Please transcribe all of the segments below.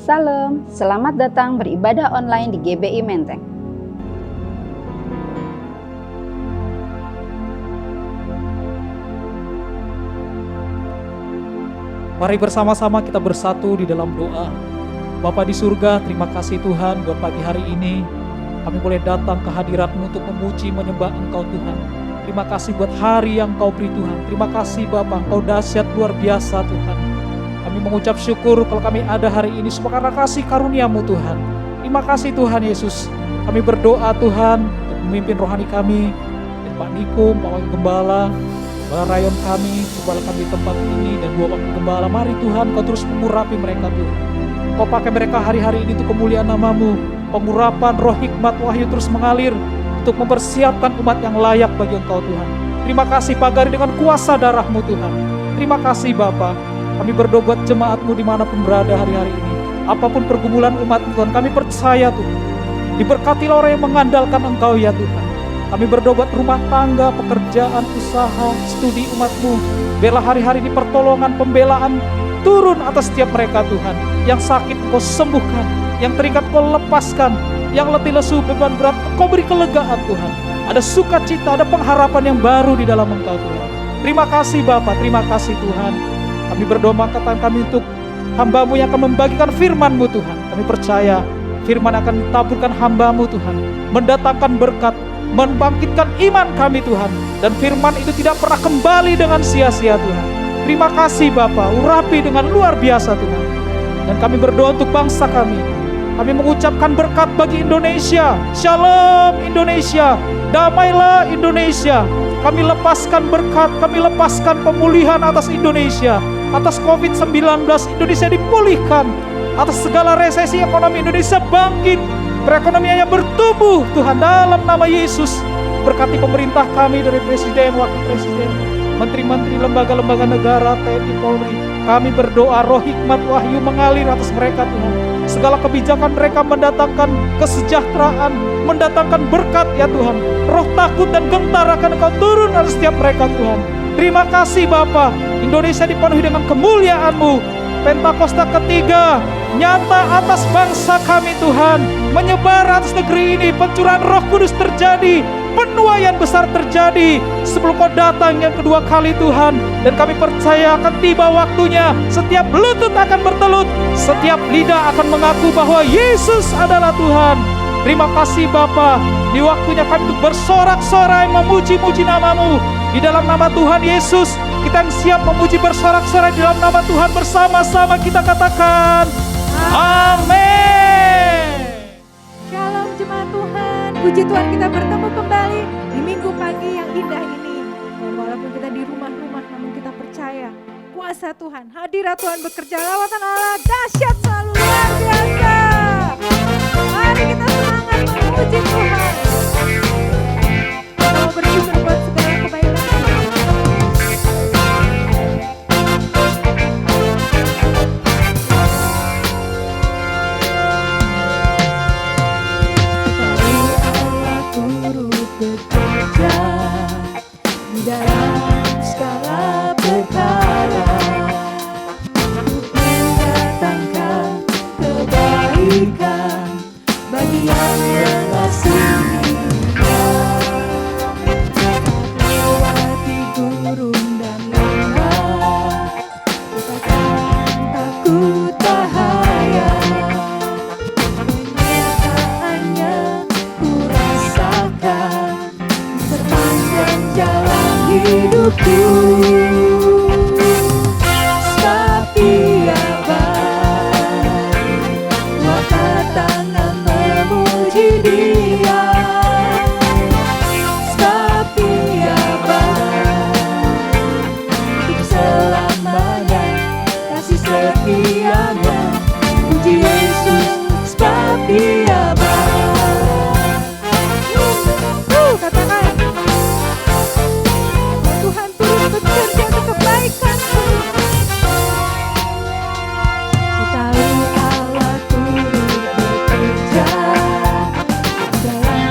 Salam, selamat datang beribadah online di GBI Menteng. Mari bersama-sama kita bersatu di dalam doa. Bapa di surga, terima kasih Tuhan buat pagi hari ini. Kami boleh datang ke hadirat-Mu untuk memuji, menyembah Engkau Tuhan. Terima kasih buat hari yang Kau beri Tuhan. Terima kasih Bapa, Engkau dahsyat luar biasa Tuhan. Kami mengucap syukur kalau kami ada hari ini semua karena kasih karunia-Mu Tuhan. Terima kasih Tuhan Yesus. Kami berdoa Tuhan untuk memimpin rohani kami, dari Pak Nikum, Pak Wakil Gembala, Gembala rayon kami, gembala kami di tempat ini, dan dua wakil gembala. Mari Tuhan, Kau terus mengurapi mereka Tuhan. Kau pakai mereka hari-hari ini untuk kemuliaan nama-Mu. Pengurapan roh hikmat wahyu terus mengalir untuk mempersiapkan umat yang layak bagi Engkau Tuhan. Terima kasih pagari dengan kuasa darah-Mu Tuhan. Terima kasih Bapa. Kami berdoa buat jemaat-Mu dimanapun berada hari-hari ini. Apapun pergumulan umat Tuhan, kami percaya Tuhan. Diberkatilah orang yang mengandalkan Engkau ya Tuhan. Kami berdoa buat rumah tangga, pekerjaan, usaha, studi umat-Mu. Biarlah hari-hari ini pertolongan, pembelaan turun atas setiap mereka Tuhan. Yang sakit Engkau sembuhkan, yang terikat Engkau lepaskan, yang letih lesu beban berat Engkau beri kelegaan Tuhan. Ada sukacita, ada pengharapan yang baru di dalam Engkau Tuhan. Terima kasih Bapa, terima kasih Tuhan. Kami berdoa angkatan kami untuk hamba-Mu yang akan membagikan firman-Mu Tuhan. Kami percaya firman akan ditaburkan hamba-Mu Tuhan, mendatangkan berkat, membangkitkan iman kami Tuhan. Dan firman itu tidak pernah kembali dengan sia-sia Tuhan. Terima kasih Bapa, urapi dengan luar biasa Tuhan. Dan kami berdoa untuk bangsa kami. Kami mengucapkan berkat bagi Indonesia. Shalom Indonesia, damailah Indonesia. Kami lepaskan berkat, kami lepaskan pemulihan atas Indonesia. Atas COVID-19 Indonesia dipulihkan. Atas segala resesi ekonomi Indonesia bangkit. Perekonomiannya bertumbuh Tuhan dalam nama Yesus. Berkati pemerintah kami dari Presiden, Wakil Presiden, Menteri-Menteri, lembaga-lembaga negara, TNI, Polri. Kami berdoa roh hikmat wahyu mengalir atas mereka Tuhan. Segala kebijakan mereka mendatangkan kesejahteraan, mendatangkan berkat ya Tuhan. Roh takut dan gentar akan Engkau turun atas setiap mereka Tuhan. Terima kasih Bapa. Indonesia dipenuhi dengan kemuliaan-Mu. Pentakosta ketiga nyata atas bangsa kami Tuhan. Menyebar atas negeri ini. Pencurahan Roh Kudus terjadi. Penuaian besar terjadi sebelum Kau datang yang kedua kali Tuhan. Dan kami percaya akan tiba waktunya. Setiap lutut akan bertelut. Setiap lidah akan mengaku bahwa Yesus adalah Tuhan. Terima kasih Bapa. Di waktunya kami untuk bersorak-sorai memuji-muji nama-Mu. Di dalam nama Tuhan Yesus, kita yang siap memuji bersorak-sorai di dalam nama Tuhan bersama-sama kita katakan amin. Shalom jemaat Tuhan, puji Tuhan kita bertemu kembali di minggu pagi yang indah ini. Dan walaupun kita di rumah-rumah, namun kita percaya kuasa Tuhan, hadirat Tuhan bekerja, lawatan Allah dahsyat selalu luar biasa. Mari kita semangat memuji Tuhan. Kita mau bersyukur buat segala kebaikan Tuhan. Allah turut bekerja di dalam segala perkara untuk mendatangkan kebaikan bagi yang mengasihinya. Lewati gurun dan lembah, kita takkan takut bahaya. Kenyataannya ku rasakan sepanjang jalan hidupku. Sebab Dia baik, angkat tangan memuji Dia. Sebab Dia baik, hidup selamanya kasih setianya. Puji Yesus, sebab Dia baik. Katakan Tuhan turut bekerja untuk kebaikan. Ku tahu Allah turut bekerja dalam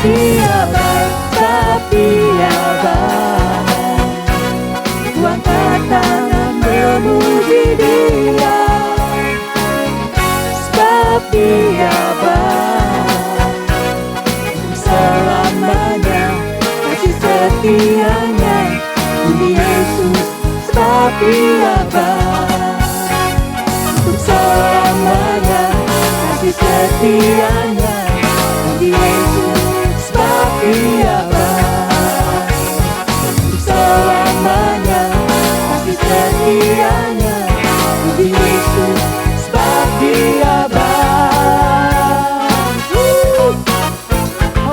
Dia baik, setia baik. Ku angkat tangan memuji Dia, sebab Dia baik. Selamanya kasih setianya. Puji Yesus, sebab Dia baik. Untuk selamanya kasih setianya. Puji Yesus, sebab Dia baik. Untuk selamanya kasih setianya. Puji Yesus, sebab Dia baik.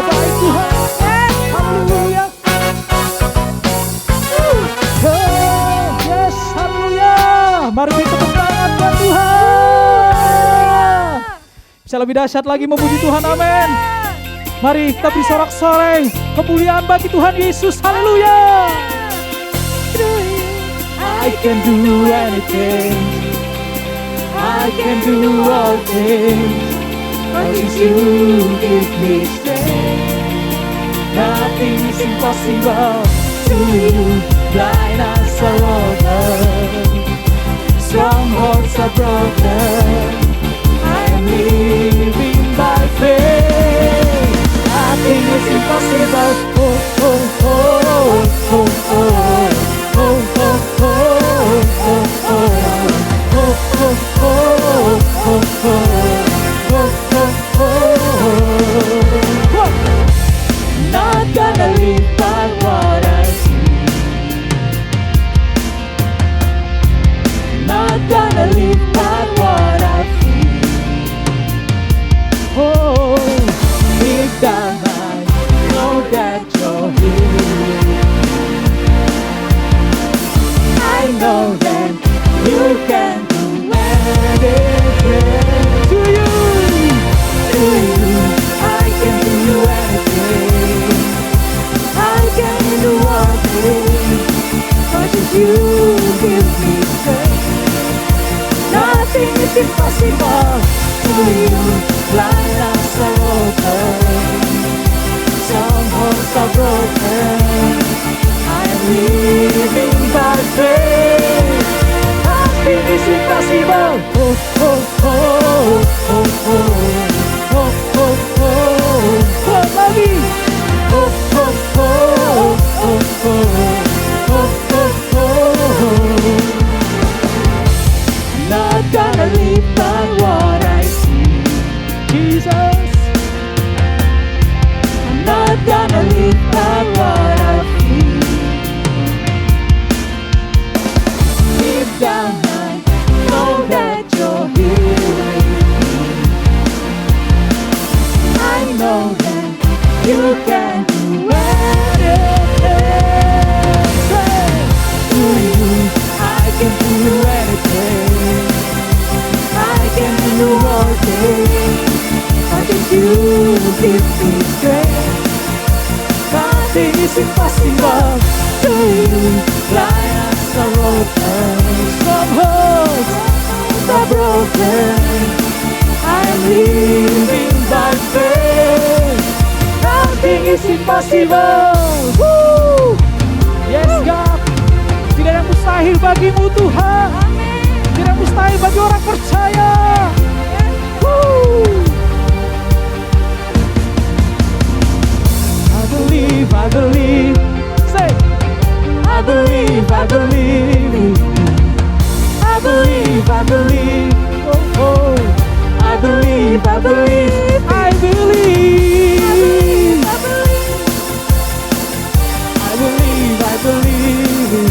Baik Tuhan, haleluya. Yes, haleluya. Mari kita tepuk tangan buat Tuhan. Bisa lebih dahsyat lagi memuji Tuhan, amin. Mari kita beri sorak-sorai kemuliaan bagi Tuhan Yesus, haleluya. I can do anything, I can do all things, cause you give me strength. Nothing is impossible to you, blind as a open, strongholds are broken. I am living by faith. Nothing is impossible. Oh, oh, oh, oh, oh, oh. Oh, oh, oh, oh, oh, oh, oh, oh. Not gonna live by what I see, not gonna live by what I feel. Oh, deep down I know that you're here. I know that you can do anything. To you, I can do anything. I can do all things, cause you give me strength. Nothing is impossible to you, blind eyes are open, strongholds are broken. I am living by faith. Nothing is impossible. Oh, oh, oh, oh, oh, oh, oh, oh, oh, baby. Oh, oh, oh, oh, oh, oh, oh. Not gonna live by what I see, Jesus. I'm not gonna live by what I feel. Deep down I know that you're here. I know that you can do anything. To you, I can do anything. I can do all things. I can you give me strength. Nothing is impossible to you. Blind eyes are open, strongholds are broken. I am living by faith. Nothing is impossible. Woo! Yes God, tidak ada yang mustahil bagimu Tuhan. Tidak ada yang mustahil bagi orang percaya. Woo! I believe, say, I believe, I believe, I believe, I believe, oh, oh, I believe, I believe, I believe, I believe, I believe,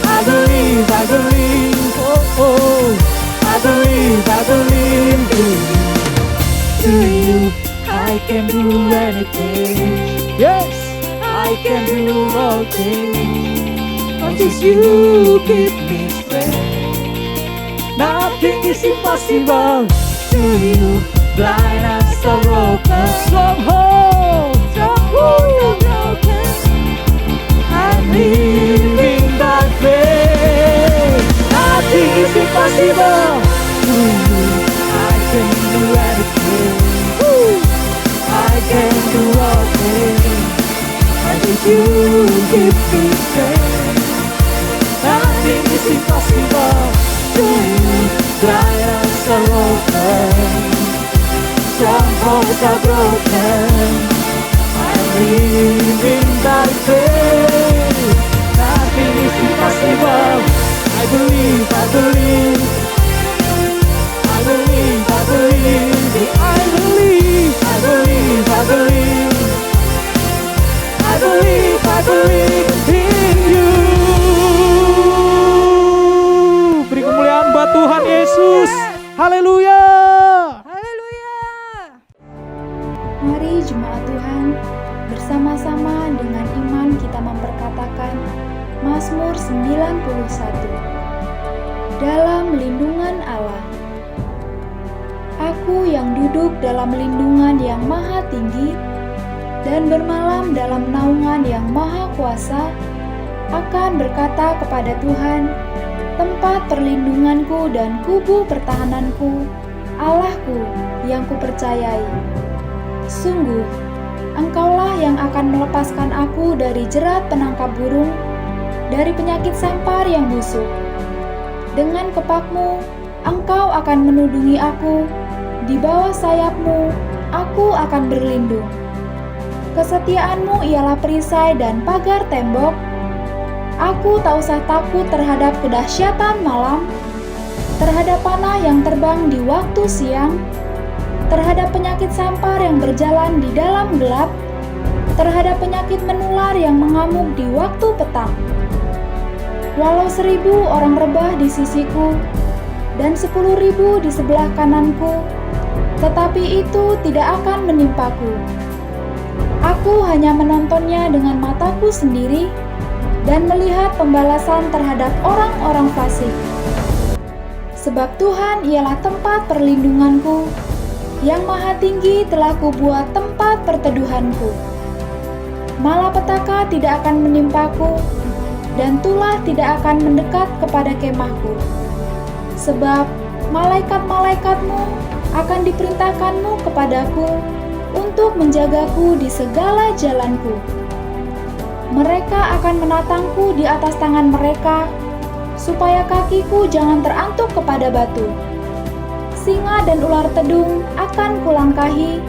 I believe, I believe, oh, oh, I believe, I believe, to you I can do anything. Yes, I can do all things, cause you give me strength. Nothing is impossible to you. Blind eyes are open, strongholds are broken. I'm living by faith. Nothing is impossible to you. I can do anything. I can do all things. I need you give me strength. Nothing is impossible to you. Trials are over, strongholds are broken. I'm living by faith. Nothing is impossible. I believe, I believe, I believe, I believe, I believe, I believe, I believe, I believe, I believe in you. Beri kemuliaan buat Tuhan Yesus. Haleluya. Haleluya. Mari jemaat Tuhan, bersama-sama dengan iman kita memperkatakan Mazmur 91. Dalam lindungan Allah. Aku yang duduk dalam lindungan yang maha tinggi dan bermalam dalam naungan yang maha kuasa, akan berkata kepada Tuhan, tempat perlindunganku dan kubu pertahananku, Allahku yang kupercayai. Sungguh, Engkaulah yang akan melepaskan aku dari jerat penangkap burung, dari penyakit sampar yang busuk. Dengan kepakmu, Engkau akan menudungi aku, di bawah sayapmu, aku akan berlindung. Kesetiaanmu ialah perisai dan pagar tembok. Aku tak usah takut terhadap kedahsyatan malam, terhadap panah yang terbang di waktu siang, terhadap penyakit sampar yang berjalan di dalam gelap, terhadap penyakit menular yang mengamuk di waktu petang. Walau 1000 orang rebah di sisiku dan 10.000 di sebelah kananku, tetapi itu tidak akan menimpaku. Aku hanya menontonnya dengan mataku sendiri dan melihat pembalasan terhadap orang-orang fasik. Sebab Tuhan ialah tempat perlindunganku, yang maha tinggi telah kubuat tempat perteduhanku. Malapetaka tidak akan menimpaku, dan tulah tidak akan mendekat kepada kemahku. Sebab malaikat-malaikatmu akan diperintahkanmu kepadaku untuk menjagaku di segala jalanku. Mereka akan menatangku di atas tangan mereka, supaya kakiku jangan terantuk kepada batu. Singa dan ular tedung akan kulangkahi,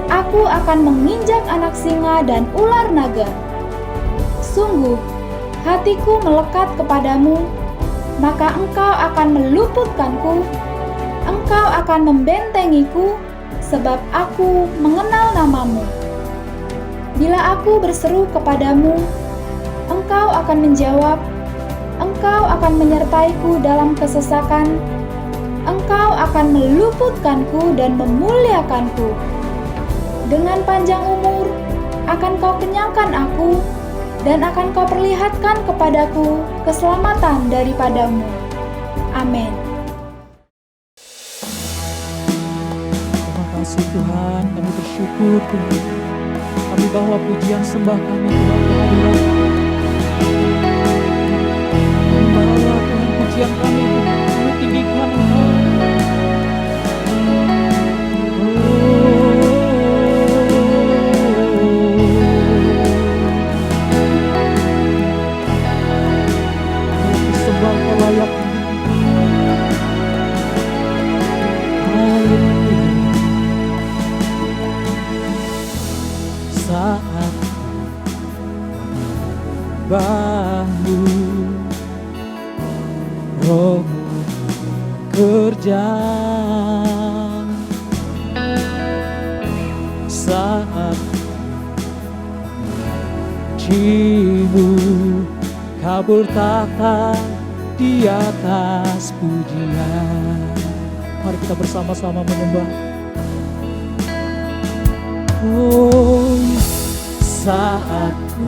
aku akan menginjak anak singa dan ular naga. Sungguh, hatiku melekat kepadamu, maka engkau akan meluputkanku, engkau akan membentengiku, sebab aku mengenal namamu. Bila aku berseru kepadamu, engkau akan menjawab, engkau akan menyertaiku dalam kesesakan, engkau akan meluputkanku dan memuliakanku. Dengan panjang umur akan kau kenyangkan aku, dan akan kau perlihatkan kepadaku keselamatan daripadamu. Amin. Terima kasih Tuhan, kami bersyukur Tuhan. Kami bawa pujian sembah kami Tuhan kehadirat. Kami bawa Tuhan pujian kami Tuhan, kami tinggikan Engkau. Sembah Kau layak. Saat bahu Rohmu kerja, saat jimu kabur tahta di atas pujian. Mari kita bersama-sama menyembah. Oh, saat ku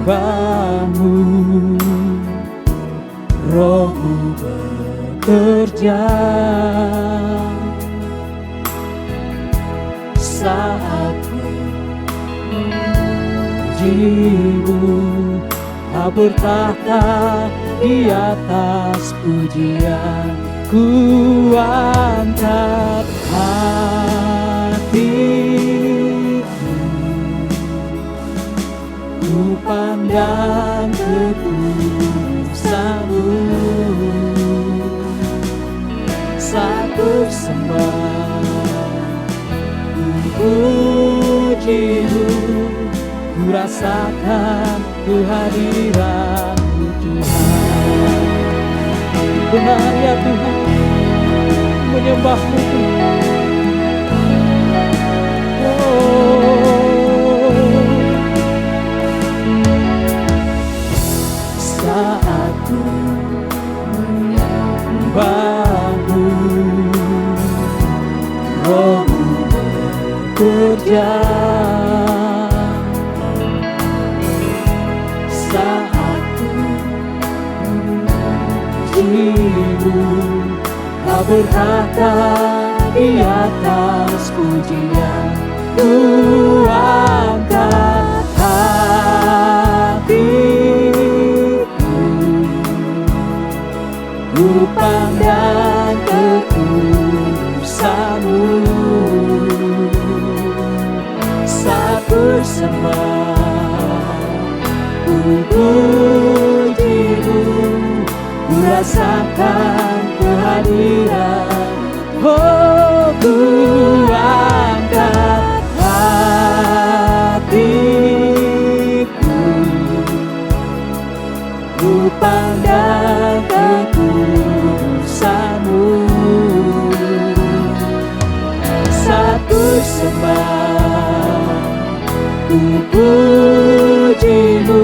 menyembahmu, Rohmu bekerja. Saat ku jimu kabur tahta di atas pujian, ku angkat hati pandang kekudusan-Mu, saat ku sembah, ku puji-Mu, ku rasakan kehadiran-Mu Tuhan. Benar ya Tuhan, menyembah-Mu Tuhan. Saat ku menyembah-Mu, Roh-Mu bekerja. Saat ku memuji-Mu, Kau berkata di atas pujian. Ku angkat hatiku, ku pandang kekudusan-Mu, saat ku sembah, ku puji-Mu, ku rasakan kehadiran. Oh, ku angkat hatiku, ku pandang kekudusan-Mu, saat ku sembah, ku puji-Mu,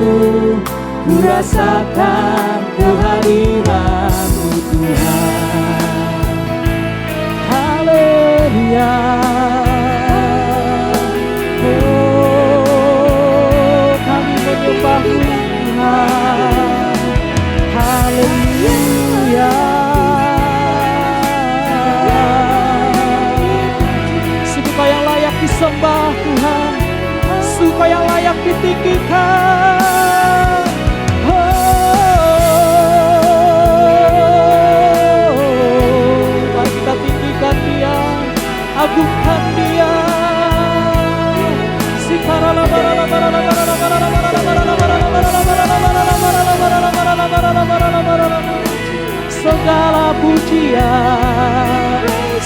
ku rasakan kehadiran-Mu Tuhan. Haleluya. Oh, kami menyembah-Mu Tuhan. Haleluya. Sungguh Kau yang layak disembah Tuhan, sungguh Kau yang layak ditinggikan. Mari kita tinggikan Dia, agungkan Dia. Segala pujian,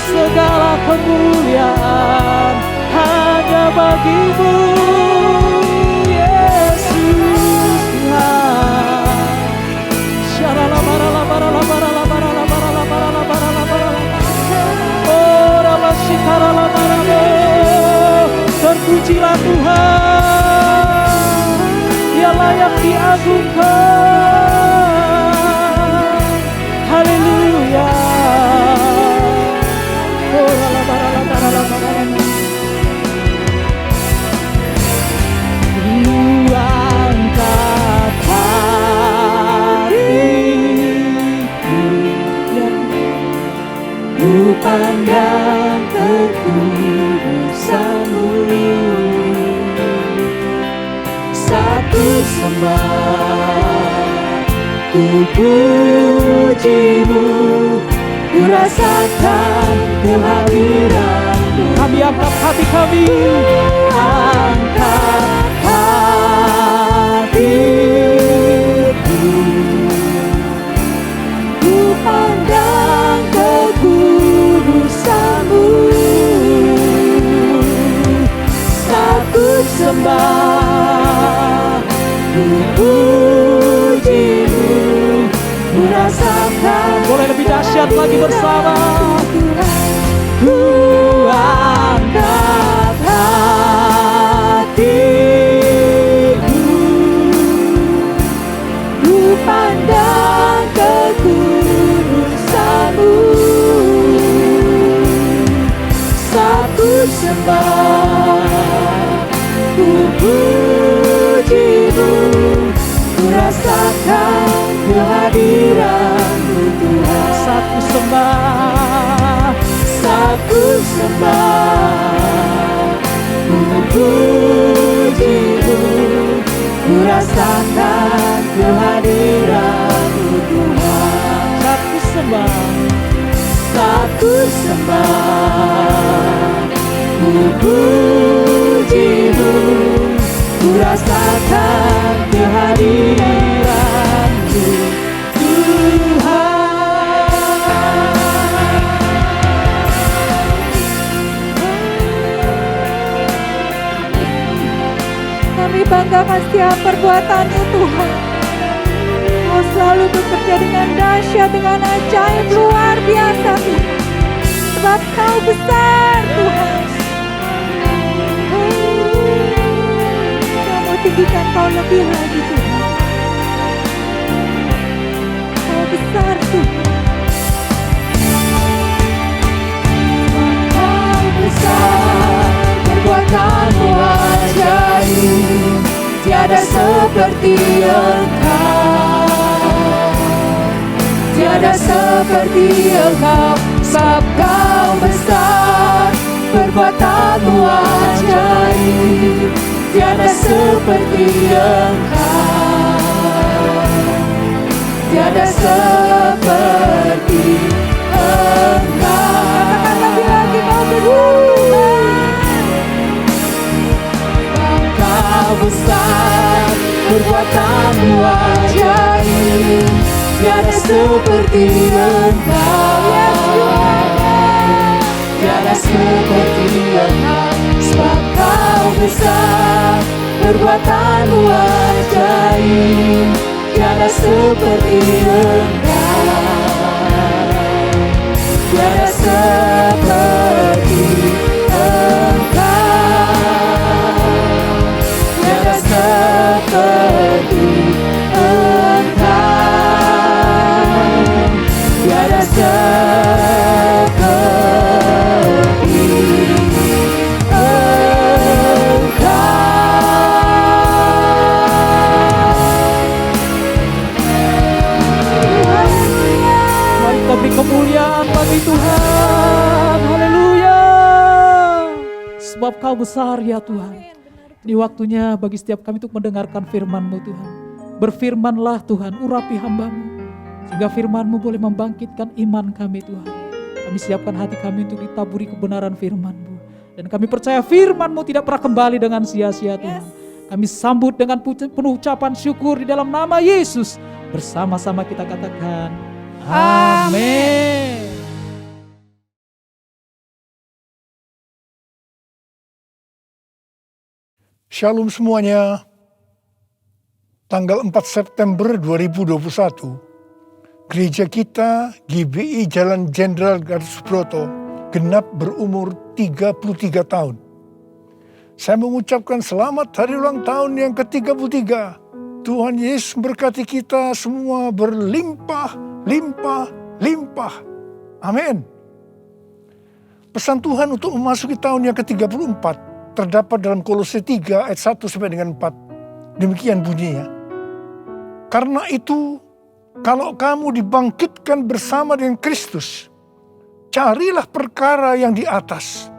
segala kemuliaan hanya bagi-Mu, Yesus Tuhan. Terpujilah Tuhan, Dia layak diagungkan. Haleluya. Ku angkat hatiku, ku pandang kekudusan-Mu, saat ku sembah, ku puji-Mu, ku rasakan kehadiran-Mu. Kami angkat hati kami, angkat hatiku, ku pandang kekudusan-Mu, saat ku sembah, ku puji-Mu, ku rasakan. Boleh lebih dahsyat lagi bersama. Ku angkat hatiku, ku pandang kekudusan-Mu, saat ku sembah, ku puji-Mu, ku rasakan kehadiran-Mu Tuhan. Saat ku sembah, saat ku sembah, ku puji-Mu, ku rasakan kehadiran-Mu Tuhan. Saat ku sembah, saat ku sembah, ku puji-Mu, ku rasakan kehadiran-Mu Kami banggakan setiap perbuatan-Mu Tuhan. Kau selalu bekerja dengan dahsyat, dengan ajaib luar biasa Tuhan. Sebab Kau besar Tuhan. Kau tinggikan Kau lebih lagi Tuhan. Kau besar Tuhan. Kau besar, perbuatan-Mu ajaib, tiada seperti Engkau, tiada seperti Engkau. Sebab Kau besar, perbuatan-Mu ajaib, tiada seperti Engkau, tiada seperti Engkau. Katakan lebih lagi Kau besar Tuhan. Kau besar, perbuatan-Mu ajaib, tiada seperti Engkau, tiada seperti Engkau. Sebab Kau besar, perbuatan-Mu ajaib, tiada seperti Engkau, tiada seperti Engkau, tiada seperti Engkau, tiada seperti Mari kita beri kemuliaan bagi Tuhan. Haleluya. Sebab Kau besar ya Tuhan. Ini waktunya bagi setiap kami untuk mendengarkan firman-Mu Tuhan. Berfirmanlah Tuhan, urapi hamba-Mu. Sehingga firman-Mu boleh membangkitkan iman kami Tuhan. Kami siapkan hati kami untuk ditaburi kebenaran firman-Mu. Dan kami percaya firman-Mu tidak pernah kembali dengan sia-sia Tuhan. Kami sambut dengan penuh ucapan syukur di dalam nama Yesus. Bersama-sama kita katakan, amin. Shalom semuanya. Tanggal 4 September 2021, gereja kita GBI Jalan Jenderal Gatot Subroto genap berumur 33 tahun. Saya mengucapkan selamat hari ulang tahun yang ke-33. Tuhan Yesus berkati kita semua berlimpah, limpah, limpah. Amin. Pesan Tuhan untuk memasuki tahun yang ke-34 terdapat dalam Kolose 3 ayat 1 sampai dengan 4. Demikian bunyinya. Karena itu, kalau kamu dibangkitkan bersama dengan Kristus, carilah perkara yang di atas,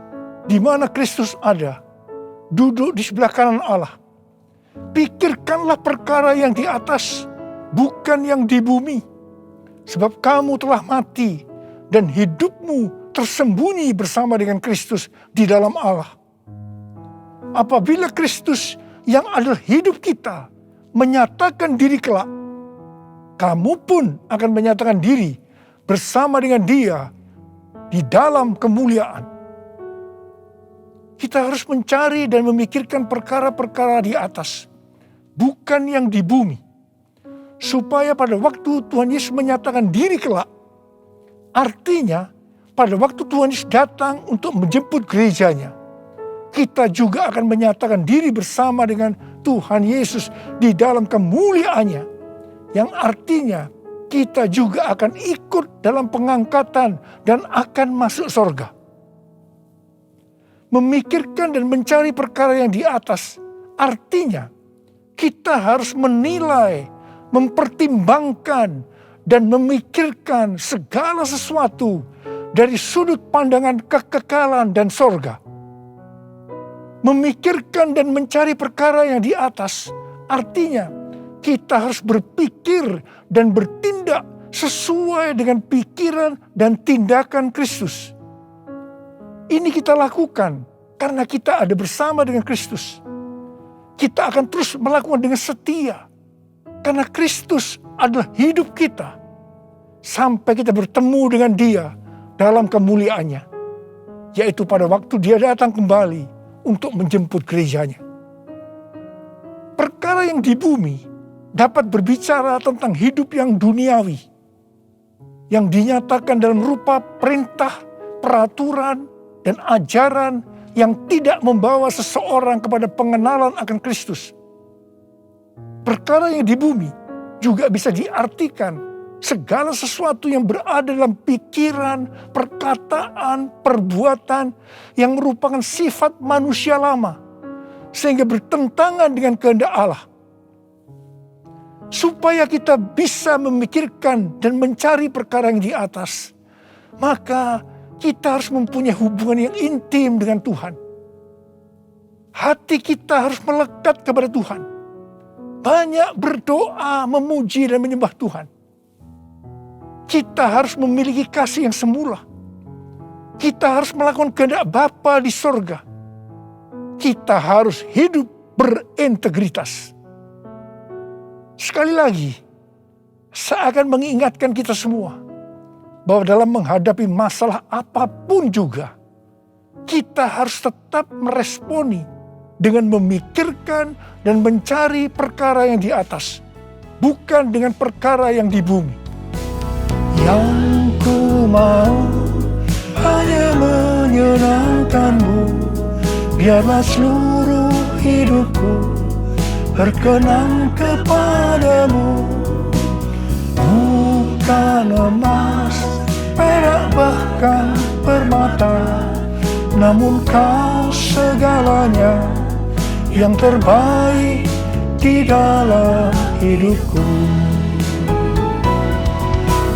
di mana Kristus ada, duduk di sebelah kanan Allah. Pikirkanlah perkara yang di atas, bukan yang di bumi. Sebab kamu telah mati, dan hidupmu tersembunyi bersama dengan Kristus di dalam Allah. Apabila Kristus yang adalah hidup kita menyatakan diri kelak, kamu pun akan menyatakan diri bersama dengan Dia di dalam kemuliaan. Kita harus mencari dan memikirkan perkara-perkara di atas, bukan yang di bumi. Supaya pada waktu Tuhan Yesus menyatakan diri kelak, artinya pada waktu Tuhan Yesus datang untuk menjemput gerejanya, kita juga akan menyatakan diri bersama dengan Tuhan Yesus di dalam kemuliaannya. Yang artinya kita juga akan ikut dalam pengangkatan dan akan masuk surga. Memikirkan dan mencari perkara yang di atas, artinya kita harus menilai, mempertimbangkan, dan memikirkan segala sesuatu dari sudut pandangan kekekalan dan surga. Memikirkan dan mencari perkara yang di atas, artinya kita harus berpikir dan bertindak sesuai dengan pikiran dan tindakan Kristus. Ini kita lakukan karena kita ada bersama dengan Kristus. Kita akan terus melakukan dengan setia, karena Kristus adalah hidup kita, sampai kita bertemu dengan Dia dalam kemuliaannya, yaitu pada waktu Dia datang kembali untuk menjemput gerejanya. perkara yang di bumi dapat berbicara tentang hidup yang duniawi, yang dinyatakan dalam rupa perintah, peraturan, dan ajaran yang tidak membawa seseorang kepada pengenalan akan Kristus. Perkara yang di bumi juga bisa diartikan segala sesuatu yang berada dalam pikiran, perkataan, perbuatan yang merupakan sifat manusia lama, sehingga bertentangan dengan kehendak Allah. Supaya kita bisa memikirkan dan mencari perkara yang di atas, maka kita harus mempunyai hubungan yang intim dengan Tuhan. Hati kita harus melekat kepada Tuhan. Banyak berdoa, memuji dan menyembah Tuhan. Kita harus memiliki kasih yang semula. Kita harus melakukan kehendak Bapa di sorga. Kita harus hidup berintegritas. Sekali lagi, saya akan mengingatkan kita semua bahwa dalam menghadapi masalah apapun juga, kita harus tetap meresponi dengan memikirkan dan mencari perkara yang di atas, bukan dengan perkara yang di bumi. Yang ku mau hanya menyenangkanmu, biarlah seluruh hidupku berkenan kepadamu. Bukan emas, perak bahkan permata, namun kau segalanya yang terbaik di dalam hidupku.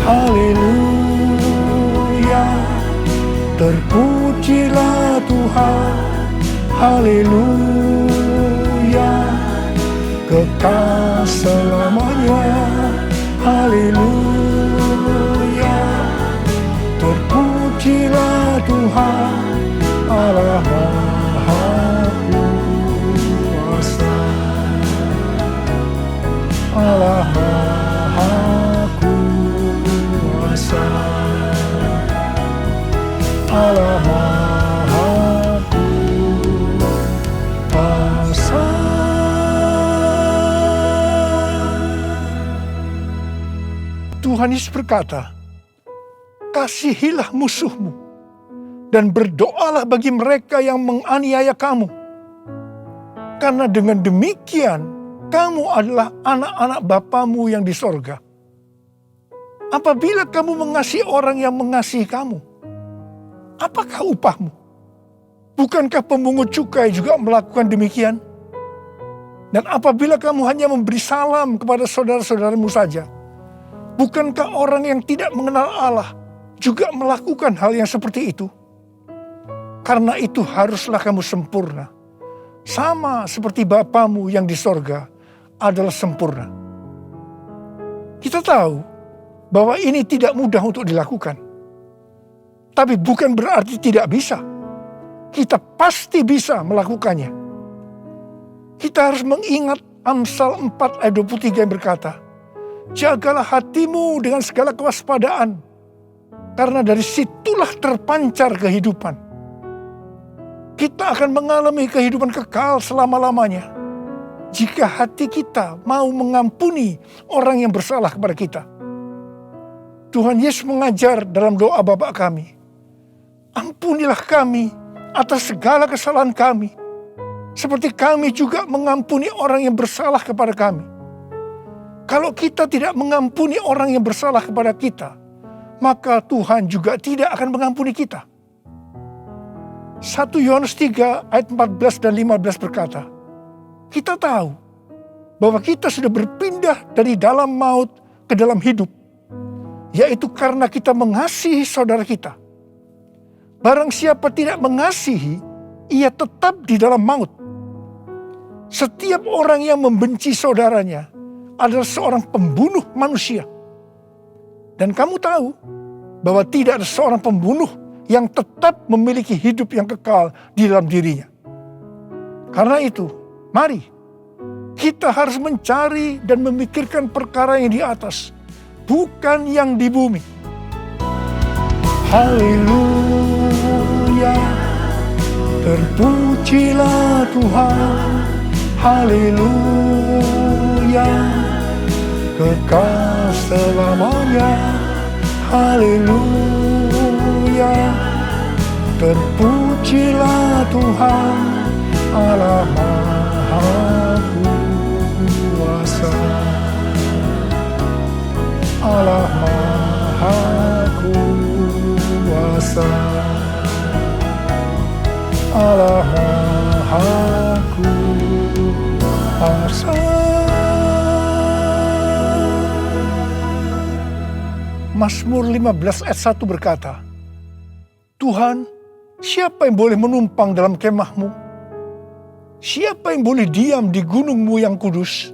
Haleluya, terpujilah Tuhan. Haleluya, kekal selamanya. Haleluya, terpujilah Tuhan Allah Maha Kuasa. Allah Maha Kuasa. Allah Maha Kuasa. Tuhan Yesus berkata, kasihilah musuhmu dan berdoalah bagi mereka yang menganiaya kamu. Karena dengan demikian, kamu adalah anak-anak Bapamu yang di sorga. Apabila kamu mengasihi orang yang mengasihi kamu, apakah upahmu? Bukankah pemungut cukai juga melakukan demikian? Dan apabila kamu hanya memberi salam kepada saudara-saudaramu saja, bukankah orang yang tidak mengenal Allah juga melakukan hal yang seperti itu? Karena itu haruslah kamu sempurna, sama seperti Bapamu yang di sorga adalah sempurna. Kita tahu bahwa ini tidak mudah untuk dilakukan. Tapi bukan berarti tidak bisa. Kita pasti bisa melakukannya. Kita harus mengingat Amsal 4 ayat 23 yang berkata, jagalah hatimu dengan segala kewaspadaan, karena dari situlah terpancar kehidupan. Kita akan mengalami kehidupan kekal selama-lamanya jika hati kita mau mengampuni orang yang bersalah kepada kita. Tuhan Yesus mengajar dalam doa Bapa kami, ampunilah kami atas segala kesalahan kami, seperti kami juga mengampuni orang yang bersalah kepada kami. Kalau kita tidak mengampuni orang yang bersalah kepada kita, maka Tuhan juga tidak akan mengampuni kita. 1 Yohanes 3 ayat 14 dan 15 berkata, kita tahu bahwa kita sudah berpindah dari dalam maut ke dalam hidup, yaitu karena kita mengasihi saudara kita. Barang siapa tidak mengasihi, ia tetap di dalam maut. Setiap orang yang membenci saudaranya adalah seorang pembunuh manusia. Dan kamu tahu bahwa tidak ada seorang pembunuh yang tetap memiliki hidup yang kekal di dalam dirinya. Karena itu, mari kita harus mencari dan memikirkan perkara yang di atas, bukan yang di bumi. Haleluya, terpujilah Tuhan. Haleluya. kekal selamanya. Haleluya. Terpujilah Tuhan Allah Maha Kuasa. Allah Maha Kuasa. Allah Maha Kuasa. Mazmur 15 ayat 1 berkata, Tuhan, siapa yang boleh menumpang dalam kemahmu? Siapa yang boleh diam di gunungmu yang kudus?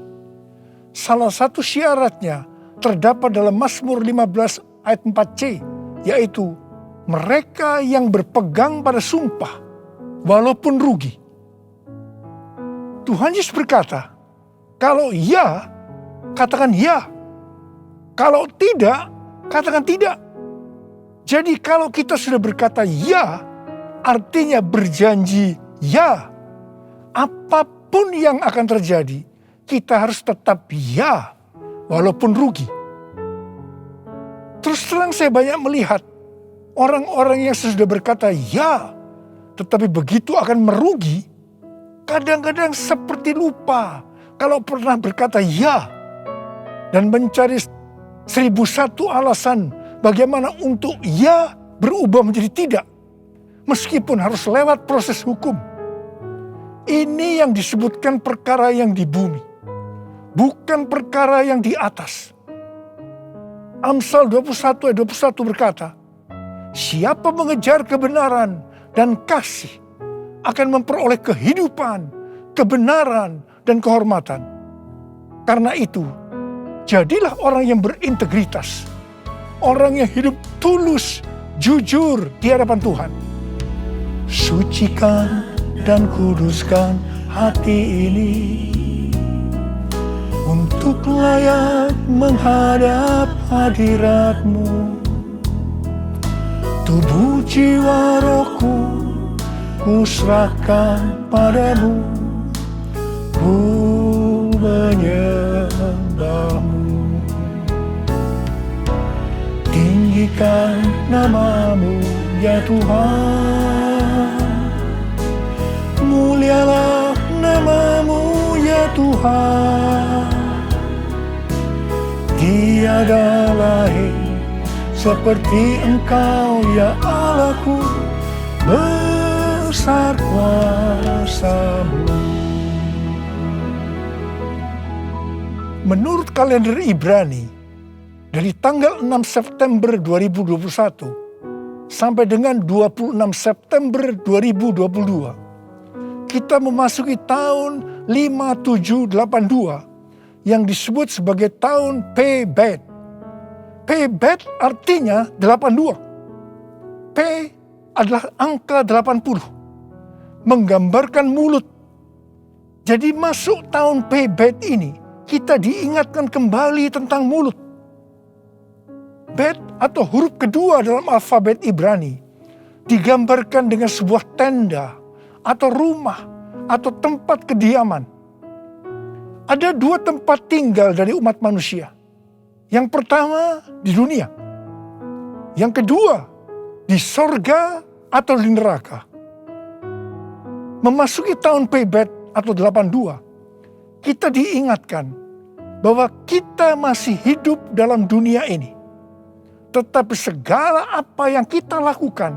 Salah satu syaratnya terdapat dalam Mazmur 15 ayat 4c, yaitu mereka yang berpegang pada sumpah, walaupun rugi. Tuhan Yesus berkata, kalau ya, katakan ya. Kalau tidak, katakan tidak. Jadi kalau kita sudah berkata ya, artinya berjanji ya. Apapun yang akan terjadi, kita harus tetap ya, walaupun rugi. Terus terang saya banyak melihat orang-orang yang sudah berkata ya, tetapi begitu akan merugi, kadang-kadang seperti lupa kalau pernah berkata ya, dan mencari 1001 alasan bagaimana untuk ya berubah menjadi tidak, meskipun harus lewat proses hukum. Ini yang disebutkan perkara yang di bumi, bukan perkara yang di atas. Amsal 21 ayat 21 berkata, siapa mengejar kebenaran dan kasih akan memperoleh kehidupan, kebenaran, dan kehormatan. Karena itu, jadilah orang yang berintegritas, orang yang hidup tulus, jujur di hadapan Tuhan. Sucikan dan kuduskan hati ini untuk layak menghadap hadirat-Mu. Tubuh jiwa rohku kuserahkan padamu, ku menyembah-Mu. Tinggikan nama-Mu ya Tuhan, mulialah nama-Mu ya Tuhan. Tiada lain seperti Engkau ya Allahku, besar kuasa-Mu. Menurut kalender Ibrani, dari tanggal 6 September 2021 sampai dengan 26 September 2022, kita memasuki tahun 5782 yang disebut sebagai tahun P-Bet. P-Bet artinya 82. P adalah angka 80, menggambarkan mulut. Jadi masuk tahun P-Bet ini, kita diingatkan kembali tentang mulut. Bet atau huruf kedua dalam alfabet Ibrani digambarkan dengan sebuah tenda atau rumah atau tempat kediaman. Ada dua tempat tinggal dari umat manusia. Yang pertama di dunia. Yang kedua di sorga atau di neraka. Memasuki tahun P-Bet atau 82, kita diingatkan bahwa kita masih hidup dalam dunia ini. Tetapi segala apa yang kita lakukan,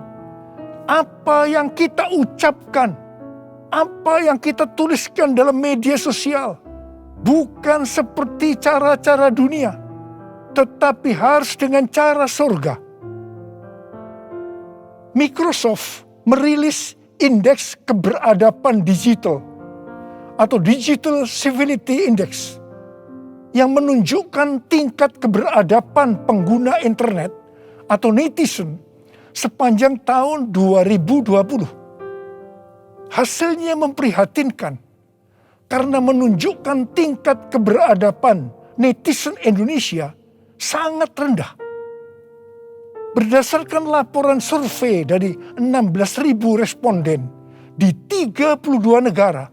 apa yang kita ucapkan, apa yang kita tuliskan dalam media sosial, bukan seperti cara-cara dunia, tetapi harus dengan cara surga. Microsoft merilis indeks keberadaban digital atau Digital Civility Index yang menunjukkan tingkat keberadaban pengguna internet atau netizen sepanjang tahun 2020. Hasilnya memprihatinkan karena menunjukkan tingkat keberadaban netizen Indonesia sangat rendah. Berdasarkan laporan survei dari 16.000 responden di 32 negara,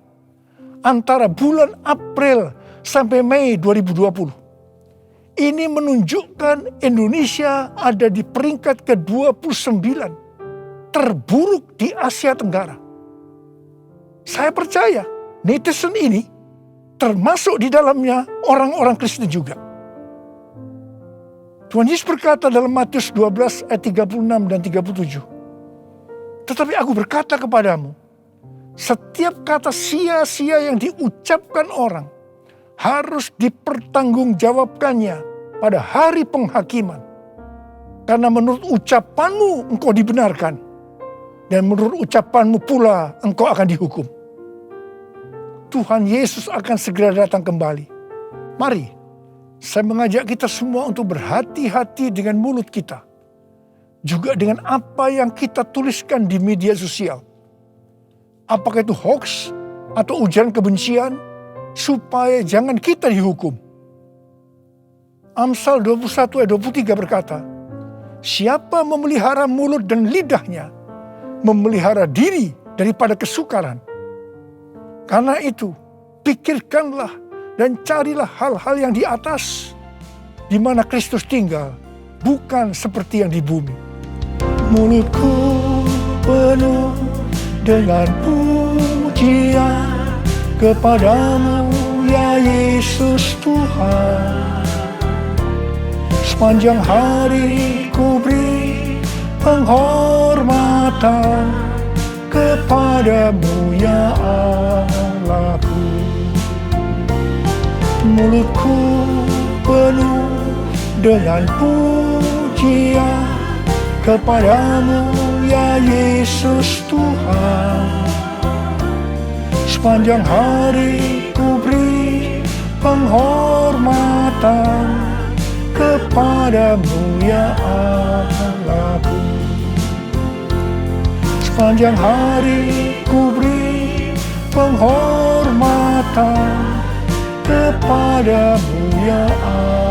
antara bulan April sampai Mei 2020. Ini menunjukkan Indonesia ada di peringkat ke-29 terburuk di Asia Tenggara. Saya percaya netizen ini termasuk di dalamnya orang-orang Kristen juga. Tuhan Yesus berkata dalam Matius 12 ayat 36 dan 37. Tetapi aku berkata kepadamu, setiap kata sia-sia yang diucapkan orang harus dipertanggungjawabkannya pada hari penghakiman. Karena menurut ucapanmu engkau dibenarkan, dan menurut ucapanmu pula engkau akan dihukum. Tuhan Yesus akan segera datang kembali. Mari, saya mengajak kita semua untuk berhati-hati dengan mulut kita. Juga dengan apa yang kita tuliskan di media sosial. Apakah itu hoax atau ujaran kebencian, supaya jangan kita dihukum. Amsal 21 ayat 23 berkata, siapa memelihara mulut dan lidahnya, memelihara diri daripada kesukaran. Karena itu, pikirkanlah dan carilah hal-hal yang di atas, di mana Kristus tinggal, bukan seperti yang di bumi. Mulutku penuh dengan pujian kepadamu, ya Yesus Tuhan. Sepanjang hari ku beri penghormatan kepadamu, ya Allahku. Mulutku penuh dengan pujian kepadamu, ya Yesus Tuhan. Sepanjang hari ku beri penghormatan kepadamu, ya Allahku. Sepanjang hari ku beri penghormatan kepadamu, ya Allahku.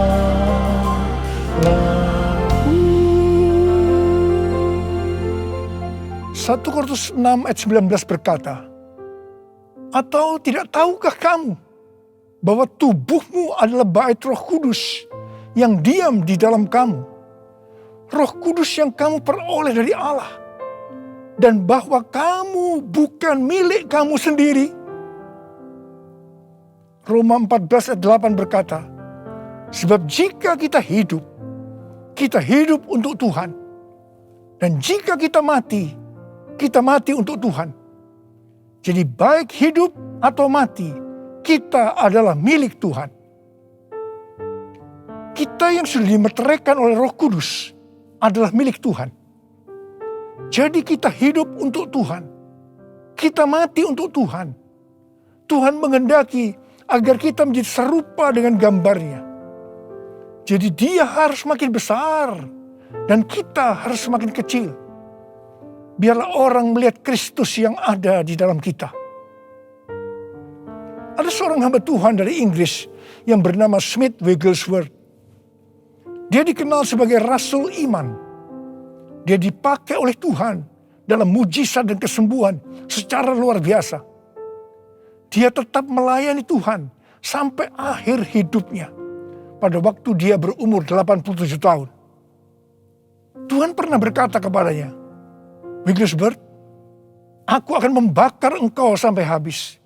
1 Korintus 6 ayat 19 berkata, atau tidak tahukah kamu bahwa tubuhmu adalah bait Roh Kudus yang diam di dalam kamu, Roh Kudus yang kamu peroleh dari Allah, dan bahwa kamu bukan milik kamu sendiri? Roma 14 ayat 8 berkata, sebab jika kita hidup untuk Tuhan, dan jika kita mati untuk Tuhan. Jadi baik hidup atau mati, kita adalah milik Tuhan. Kita yang sudah dimeteraikan oleh Roh Kudus adalah milik Tuhan. Jadi kita hidup untuk Tuhan. Kita mati untuk Tuhan. Tuhan menghendaki agar kita menjadi serupa dengan gambarnya. Jadi dia harus makin besar dan kita harus semakin kecil. Biarlah orang melihat Kristus yang ada di dalam kita. Ada seorang hamba Tuhan dari Inggris yang bernama Smith Wigglesworth. Dia dikenal sebagai Rasul Iman. Dia dipakai oleh Tuhan dalam mujizat dan kesembuhan secara luar biasa. Dia tetap melayani Tuhan sampai akhir hidupnya. Pada waktu dia berumur 87 tahun. Tuhan pernah berkata kepadanya, Wigglesworth, aku akan membakar engkau sampai habis.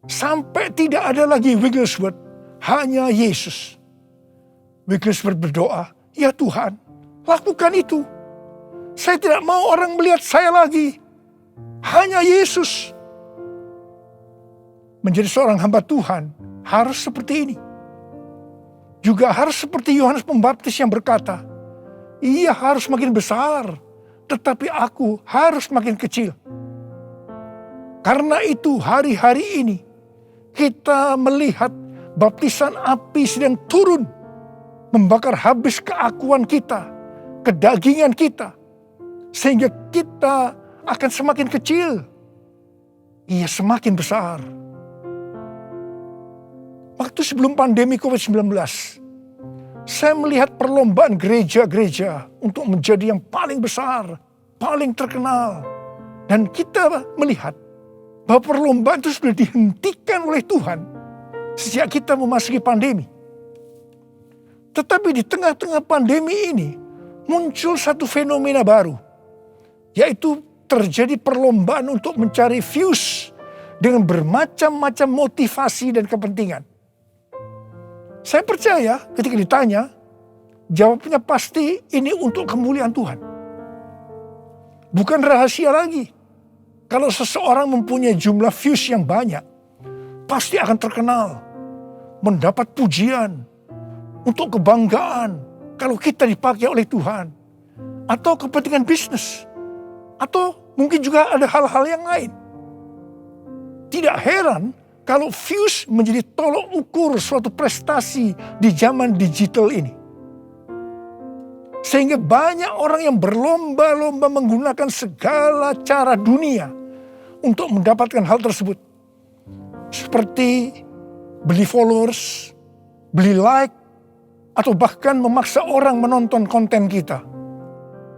Sampai tidak ada lagi Wigglesworth, hanya Yesus. Wigglesworth berdoa, ya Tuhan, lakukan itu. Saya tidak mau orang melihat saya lagi. Hanya Yesus. Menjadi seorang hamba Tuhan harus seperti ini. Juga harus seperti Yohanes Pembaptis yang berkata, ia harus makin besar, tetapi aku harus makin kecil. Karena itu hari-hari ini kita melihat baptisan api sedang turun, membakar habis keakuan kita, kedagingan kita, sehingga kita akan semakin kecil. Ia semakin besar. Waktu sebelum pandemi COVID-19, saya melihat perlombaan gereja-gereja untuk menjadi yang paling besar, paling terkenal. Dan kita melihat bahwa perlombaan itu sudah dihentikan oleh Tuhan sejak kita memasuki pandemi. Tetapi di tengah-tengah pandemi ini muncul satu fenomena baru, yaitu terjadi perlombaan untuk mencari views dengan bermacam-macam motivasi dan kepentingan. Saya percaya ketika ditanya, jawabnya pasti ini untuk kemuliaan Tuhan. Bukan rahasia lagi. Kalau seseorang mempunyai jumlah views yang banyak, pasti akan terkenal, mendapat pujian, untuk kebanggaan kalau kita dipakai oleh Tuhan, atau kepentingan bisnis, atau mungkin juga ada hal-hal yang lain. Tidak heran kalau views menjadi tolok ukur suatu prestasi di zaman digital ini. Sehingga banyak orang yang berlomba-lomba menggunakan segala cara dunia untuk mendapatkan hal tersebut. Seperti beli followers, beli like, atau bahkan memaksa orang menonton konten kita.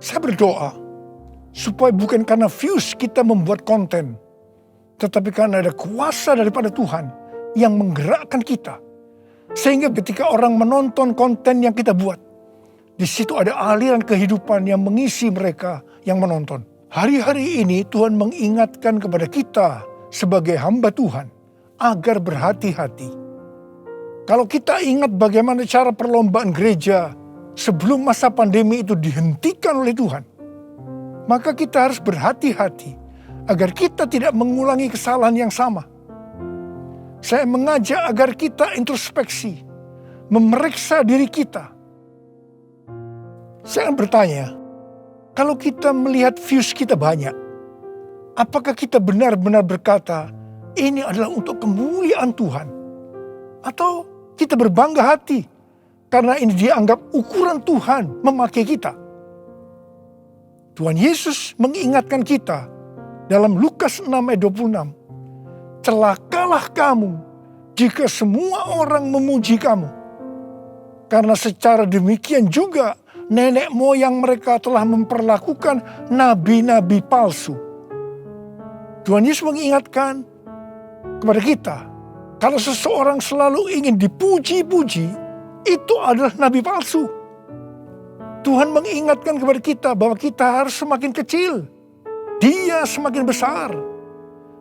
Saya berdoa supaya bukan karena views kita membuat konten, tetapi karena ada kuasa daripada Tuhan yang menggerakkan kita. Sehingga ketika orang menonton konten yang kita buat, di situ ada aliran kehidupan yang mengisi mereka yang menonton. Hari-hari ini Tuhan mengingatkan kepada kita sebagai hamba Tuhan agar berhati-hati. Kalau kita ingat bagaimana cara perlombaan gereja sebelum masa pandemi itu dihentikan oleh Tuhan, maka kita harus berhati-hati agar kita tidak mengulangi kesalahan yang sama. Saya mengajak agar kita introspeksi, memeriksa diri kita. Saya bertanya, kalau kita melihat views kita banyak, apakah kita benar-benar berkata, ini adalah untuk kemuliaan Tuhan? Atau kita berbangga hati karena ini dianggap ukuran Tuhan memakai kita? Tuhan Yesus mengingatkan kita dalam Lukas 6 ayat 26. Celakalah kamu jika semua orang memuji kamu. Karena secara demikian juga nenek moyang mereka telah memperlakukan nabi-nabi palsu. Tuhan Yesus mengingatkan kepada kita, kalau seseorang selalu ingin dipuji-puji, itu adalah nabi palsu. Tuhan mengingatkan kepada kita bahwa kita harus semakin kecil, Dia semakin besar.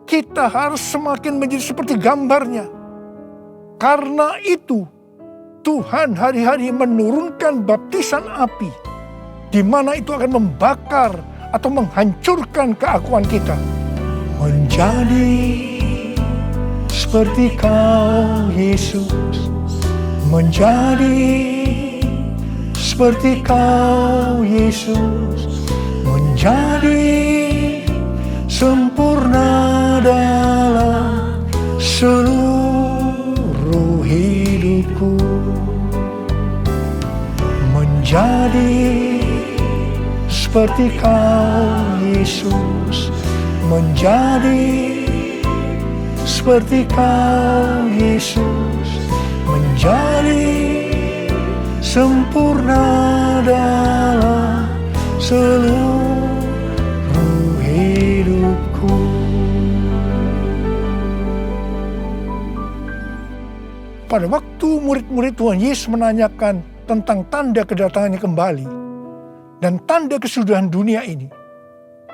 Kita harus semakin menjadi seperti gambarnya. Karena itu, Tuhan hari-hari menurunkan baptisan api, di mana itu akan membakar atau menghancurkan keakuan kita. Menjadi seperti Kau, Yesus, menjadi seperti Kau, Yesus, menjadi sempurna dalam seluruh hidupku, menjadi seperti Kau, Yesus, menjadi seperti Kau, Yesus, menjadi sempurna dalam seluruh hidupku. Pada waktu murid-murid Tuhan Yesus menanyakan tentang tanda kedatangannya kembali dan tanda kesudahan dunia ini,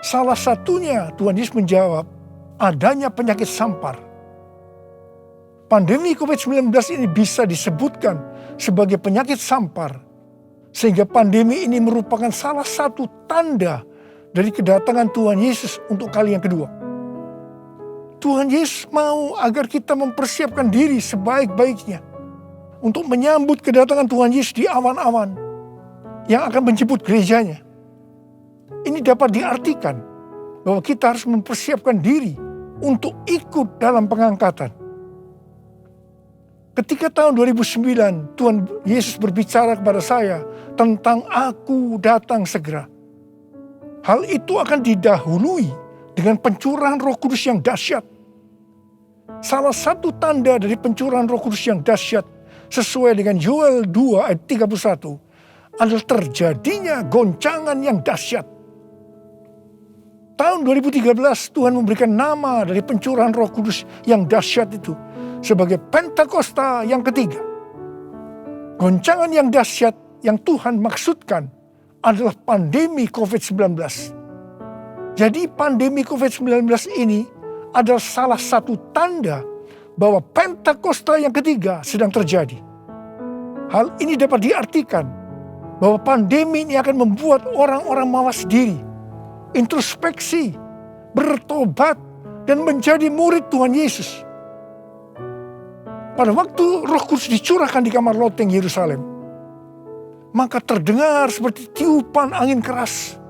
salah satunya Tuhan Yesus menjawab, adanya penyakit sampar. Pandemi COVID-19 ini bisa disebutkan sebagai penyakit sampar, sehingga pandemi ini merupakan salah satu tanda dari kedatangan Tuhan Yesus untuk kali yang kedua. Tuhan Yesus mau agar kita mempersiapkan diri sebaik-baiknya untuk menyambut kedatangan Tuhan Yesus di awan-awan yang akan menjemput gerejanya. Ini dapat diartikan bahwa kita harus mempersiapkan diri untuk ikut dalam pengangkatan. Ketika tahun 2009 Tuhan Yesus berbicara kepada saya tentang aku datang segera. Hal itu akan didahului dengan pencurahan Roh Kudus yang dahsyat. Salah satu tanda dari pencurahan Roh Kudus yang dahsyat sesuai dengan Yoel 2 ayat 31 adalah terjadinya goncangan yang dahsyat. Tahun 2013 Tuhan memberikan nama dari pencurahan Roh Kudus yang dahsyat itu sebagai Pentakosta yang ketiga. Goncangan yang dahsyat yang Tuhan maksudkan adalah pandemi COVID-19. Jadi pandemi COVID-19 ini adalah salah satu tanda bahwa Pentakosta yang ketiga sedang terjadi. Hal ini dapat diartikan bahwa pandemi ini akan membuat orang-orang mawas diri, introspeksi, bertobat, dan menjadi murid Tuhan Yesus. Pada waktu Roh Kudus dicurahkan di kamar loteng Yerusalem, maka terdengar seperti tiupan angin keras,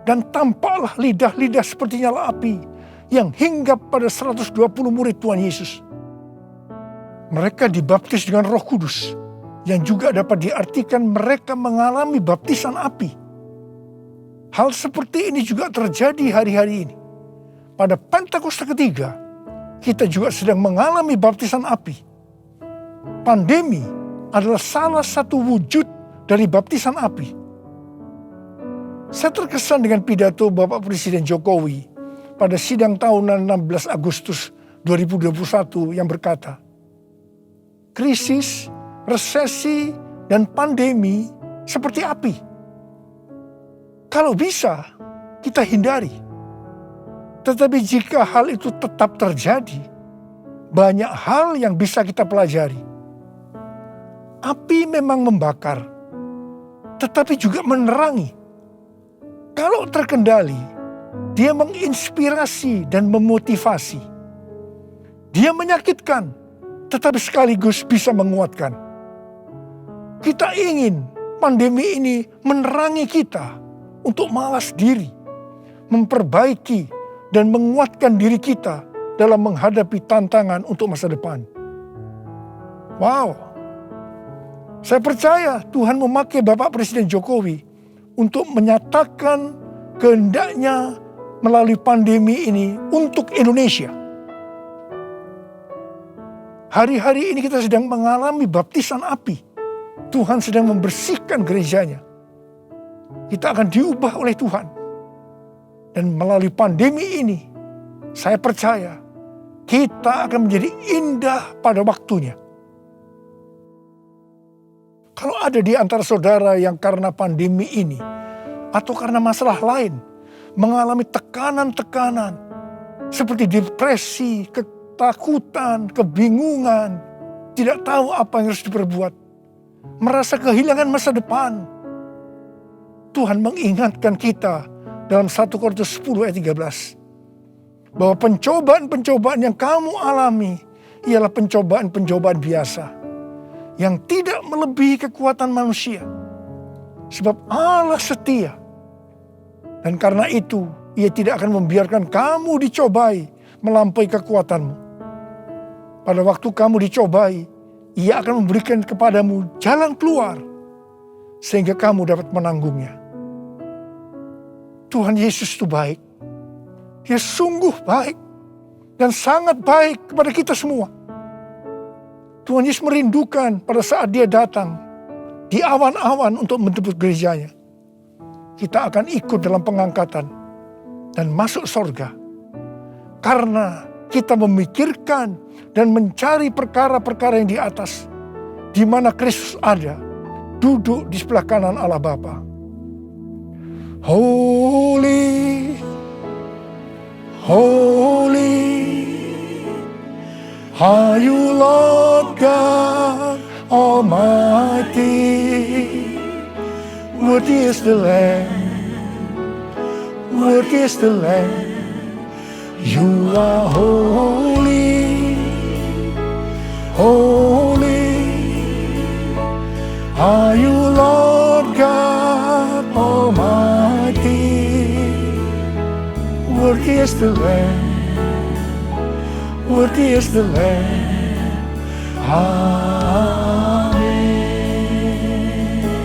dan tampaklah lidah-lidah seperti nyala api yang hinggap pada 120 murid Tuhan Yesus. Mereka dibaptis dengan Roh Kudus, yang juga dapat diartikan mereka mengalami baptisan api. Hal seperti ini juga terjadi hari-hari ini. Pada Pentakosta ketiga, kita juga sedang mengalami baptisan api. Pandemi adalah salah satu wujud dari baptisan api. Saya terkesan dengan pidato Bapak Presiden Jokowi pada sidang tahunan 16 Agustus 2021 yang berkata, krisis, resesi, dan pandemi seperti api. Kalau bisa, kita hindari. Tetapi jika hal itu tetap terjadi, banyak hal yang bisa kita pelajari. Api memang membakar, tetapi juga menerangi. Kalau terkendali, dia menginspirasi dan memotivasi. Dia menyakitkan, tetapi sekaligus bisa menguatkan. Kita ingin pandemi ini menerangi kita untuk mawas diri, memperbaiki, dan menguatkan diri kita dalam menghadapi tantangan untuk masa depan. Wow, saya percaya Tuhan memakai Bapak Presiden Jokowi untuk menyatakan kehendaknya melalui pandemi ini untuk Indonesia. Hari-hari ini kita sedang mengalami baptisan api. Tuhan sedang membersihkan gerejanya. Kita akan diubah oleh Tuhan. Dan melalui pandemi ini, saya percaya kita akan menjadi indah pada waktunya. Kalau ada di antara saudara yang karena pandemi ini atau karena masalah lain mengalami tekanan-tekanan seperti depresi, ketakutan, kebingungan, tidak tahu apa yang harus diperbuat, merasa kehilangan masa depan, Tuhan mengingatkan kita dalam 1 Korintus 10 ayat 13 bahwa pencobaan-pencobaan yang kamu alami ialah pencobaan-pencobaan biasa yang tidak melebihi kekuatan manusia, sebab Allah setia, dan karena itu Ia tidak akan membiarkan kamu dicobai melampaui kekuatanmu. Pada waktu kamu dicobai, Ia akan memberikan kepadamu jalan keluar sehingga kamu dapat menanggungnya. Tuhan Yesus itu baik. Dia sungguh baik dan sangat baik kepada kita semua. Tuhan Yesus merindukan pada saat dia datang di awan-awan untuk menjemput gerejanya. Kita akan ikut dalam pengangkatan dan masuk surga. Karena kita memikirkan dan mencari perkara-perkara yang di atas, di mana Kristus ada, duduk di sebelah kanan Allah Bapa. Holy, holy, are you Lord God Almighty? Worthy is the Lamb, worthy is the Lamb. You are holy, holy, are you Lord God Almighty? Worthy is the Lamb, worthy is the Lamb. Amin.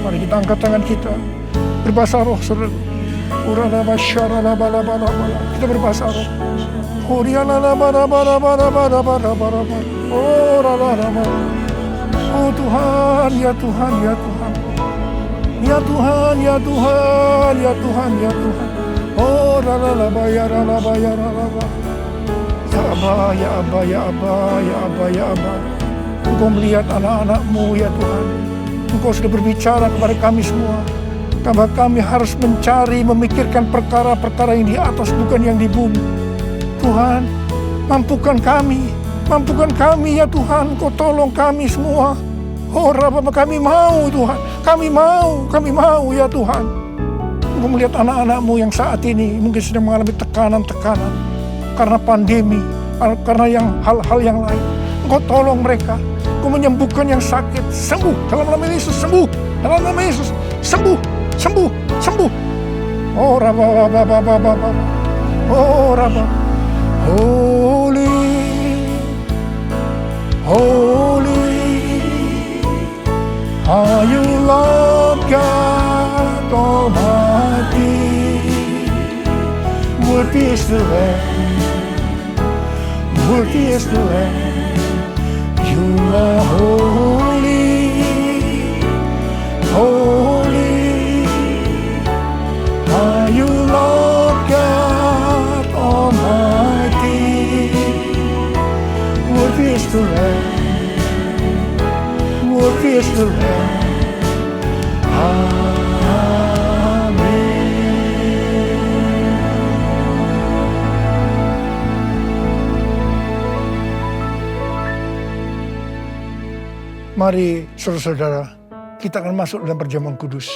Mari kita angkat tangan kita, berbahasa roh, saudara. Kita berbahasa roh. Oh Tuhan, ya Tuhan, ya Tuhan. Ya Tuhan, ya Tuhan, ya Tuhan, ya Tuhan. Oh, la la la ba ya la la ba ya la la ba. Ya ba Aba, ya Aba, ya Aba, ya Aba, ya Aba. Engkau melihat anak-anak-Mu ya Tuhan. Engkau sudah berbicara kepada kami semua, bahwa kami harus mencari, memikirkan perkara-perkara yang di atas, bukan yang di bumi. Tuhan, mampukan kami ya Tuhan. Engkau tolong kami semua. Oh Rabba, kami mau Tuhan, kami mau ya Tuhan. Engkau melihat anak-anak-Mu yang saat ini mungkin sedang mengalami tekanan-tekanan karena pandemi, karena hal-hal yang lain. Engkau tolong mereka, Engkau menyembuhkan yang sakit, sembuh dalam nama Yesus, sembuh dalam nama Yesus, sembuh. Oh Rabba, oh Rabba, holy, are you Lord God Almighty? Worthy is the Lamb, worthy is the Lamb. You are holy, are you Lord God Almighty? Worthy is the Lamb, worthy is the Lamb. Mari saudara-saudara, kita akan masuk dalam perjamuan kudus.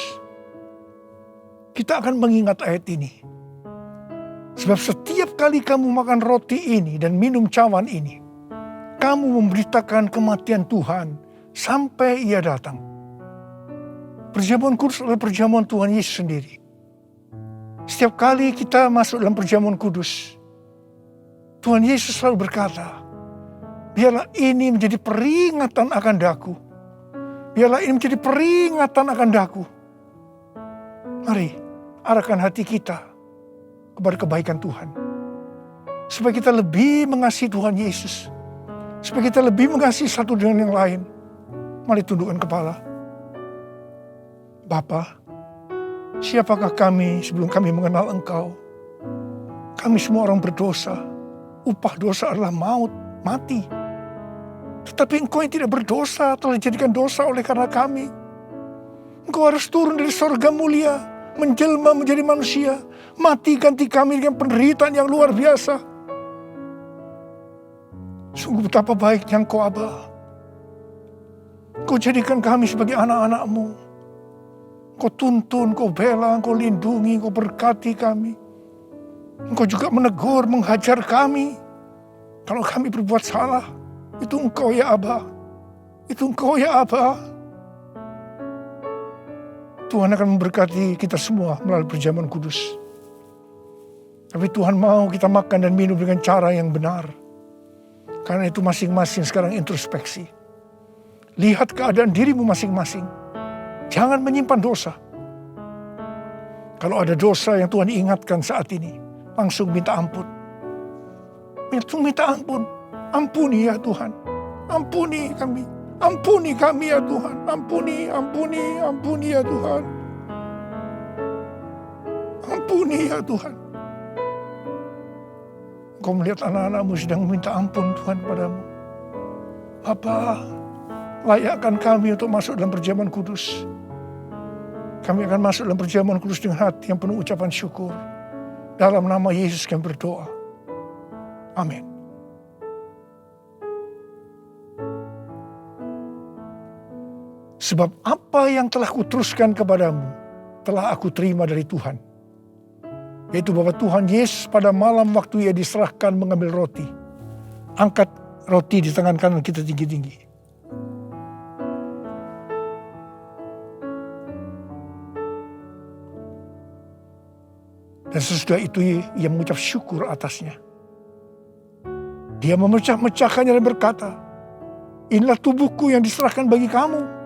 Kita akan mengingat ayat ini. Sebab setiap kali kamu makan roti ini dan minum cawan ini, kamu memberitakan kematian Tuhan sampai Ia datang. Perjamuan kudus adalah perjamuan Tuhan Yesus sendiri. Setiap kali kita masuk dalam perjamuan kudus, Tuhan Yesus selalu berkata, biarlah ini menjadi peringatan akan daku. Biarlah ini menjadi peringatan akan daku. Mari arahkan hati kita kepada kebaikan Tuhan. Supaya kita lebih mengasihi Tuhan Yesus. Supaya kita lebih mengasihi satu dengan yang lain. Mari tundukkan kepala. Bapa, siapakah kami sebelum kami mengenal Engkau? Kami semua orang berdosa. Upah dosa adalah maut, mati. Tetapi Engkau yang tidak berdosa telah dijadikan dosa oleh karena kami. Engkau harus turun dari sorga mulia, menjelma menjadi manusia, mati ganti kami dengan penderitaan yang luar biasa. Sungguh betapa baiknya Engkau, Aba. Engkau jadikan kami sebagai anak-anak-Mu. Engkau tuntun, Engkau bela, Engkau lindungi, Engkau berkati kami. Engkau juga menegur, menghajar kami. Kalau kami berbuat salah, itu Engkau ya Aba. Itu Engkau ya Aba. Tuhan akan memberkati kita semua melalui perjamuan kudus. Tapi Tuhan mau kita makan dan minum dengan cara yang benar. Karena itu masing-masing sekarang introspeksi. Lihat keadaan dirimu masing-masing. Jangan menyimpan dosa. Kalau ada dosa yang Tuhan ingatkan saat ini, langsung minta ampun. Minta ampun. Ampuni ya Tuhan. Ampuni kami. Ampuni kami ya Tuhan. Ampuni ya Tuhan. Ampuni ya Tuhan. Kau melihat anak-anak-Mu sedang meminta ampun Tuhan padamu. Bapa, layakkan kami untuk masuk dalam perjamuan kudus. Kami akan masuk dalam perjamuan kudus dengan hati yang penuh ucapan syukur. Dalam nama Yesus kami berdoa. Amin. Sebab apa yang telah kuteruskan kepadamu, telah aku terima dari Tuhan. Yaitu bahwa Tuhan Yesus pada malam waktu Ia diserahkan mengambil roti. Angkat roti di tangan kanan kita tinggi-tinggi. Dan sesudah itu Ia mengucap syukur atasnya. Dia memecah-mecahkannya dan berkata, inilah tubuhku yang diserahkan bagi kamu.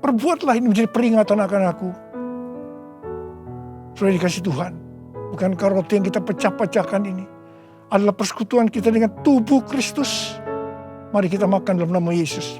Perbuatlah ini menjadi peringatan akan aku. Sudah dikasih Tuhan. Bukankah roti yang kita pecah-pecahkan ini adalah persekutuan kita dengan tubuh Kristus. Mari kita makan dalam nama Yesus.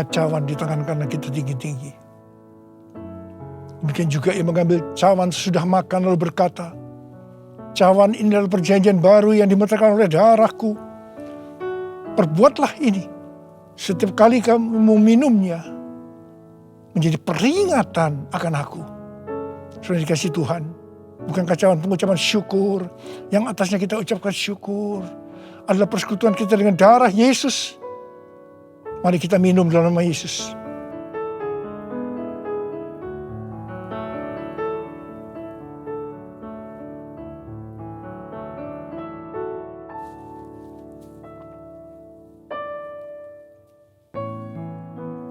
mengangkat cawan di tangan kanan kita tinggi-tinggi. Demikian juga ia mengambil cawan sesudah makan lalu berkata, cawan ini adalah perjanjian baru yang dimeterkan oleh darahku. Perbuatlah ini setiap kali kamu meminumnya menjadi peringatan akan aku. Sudah dikasih Tuhan, bukan cawan pengucapan syukur yang atasnya kita ucapkan syukur, adalah persekutuan kita dengan darah Yesus. Mari kita minum dalam nama Yesus.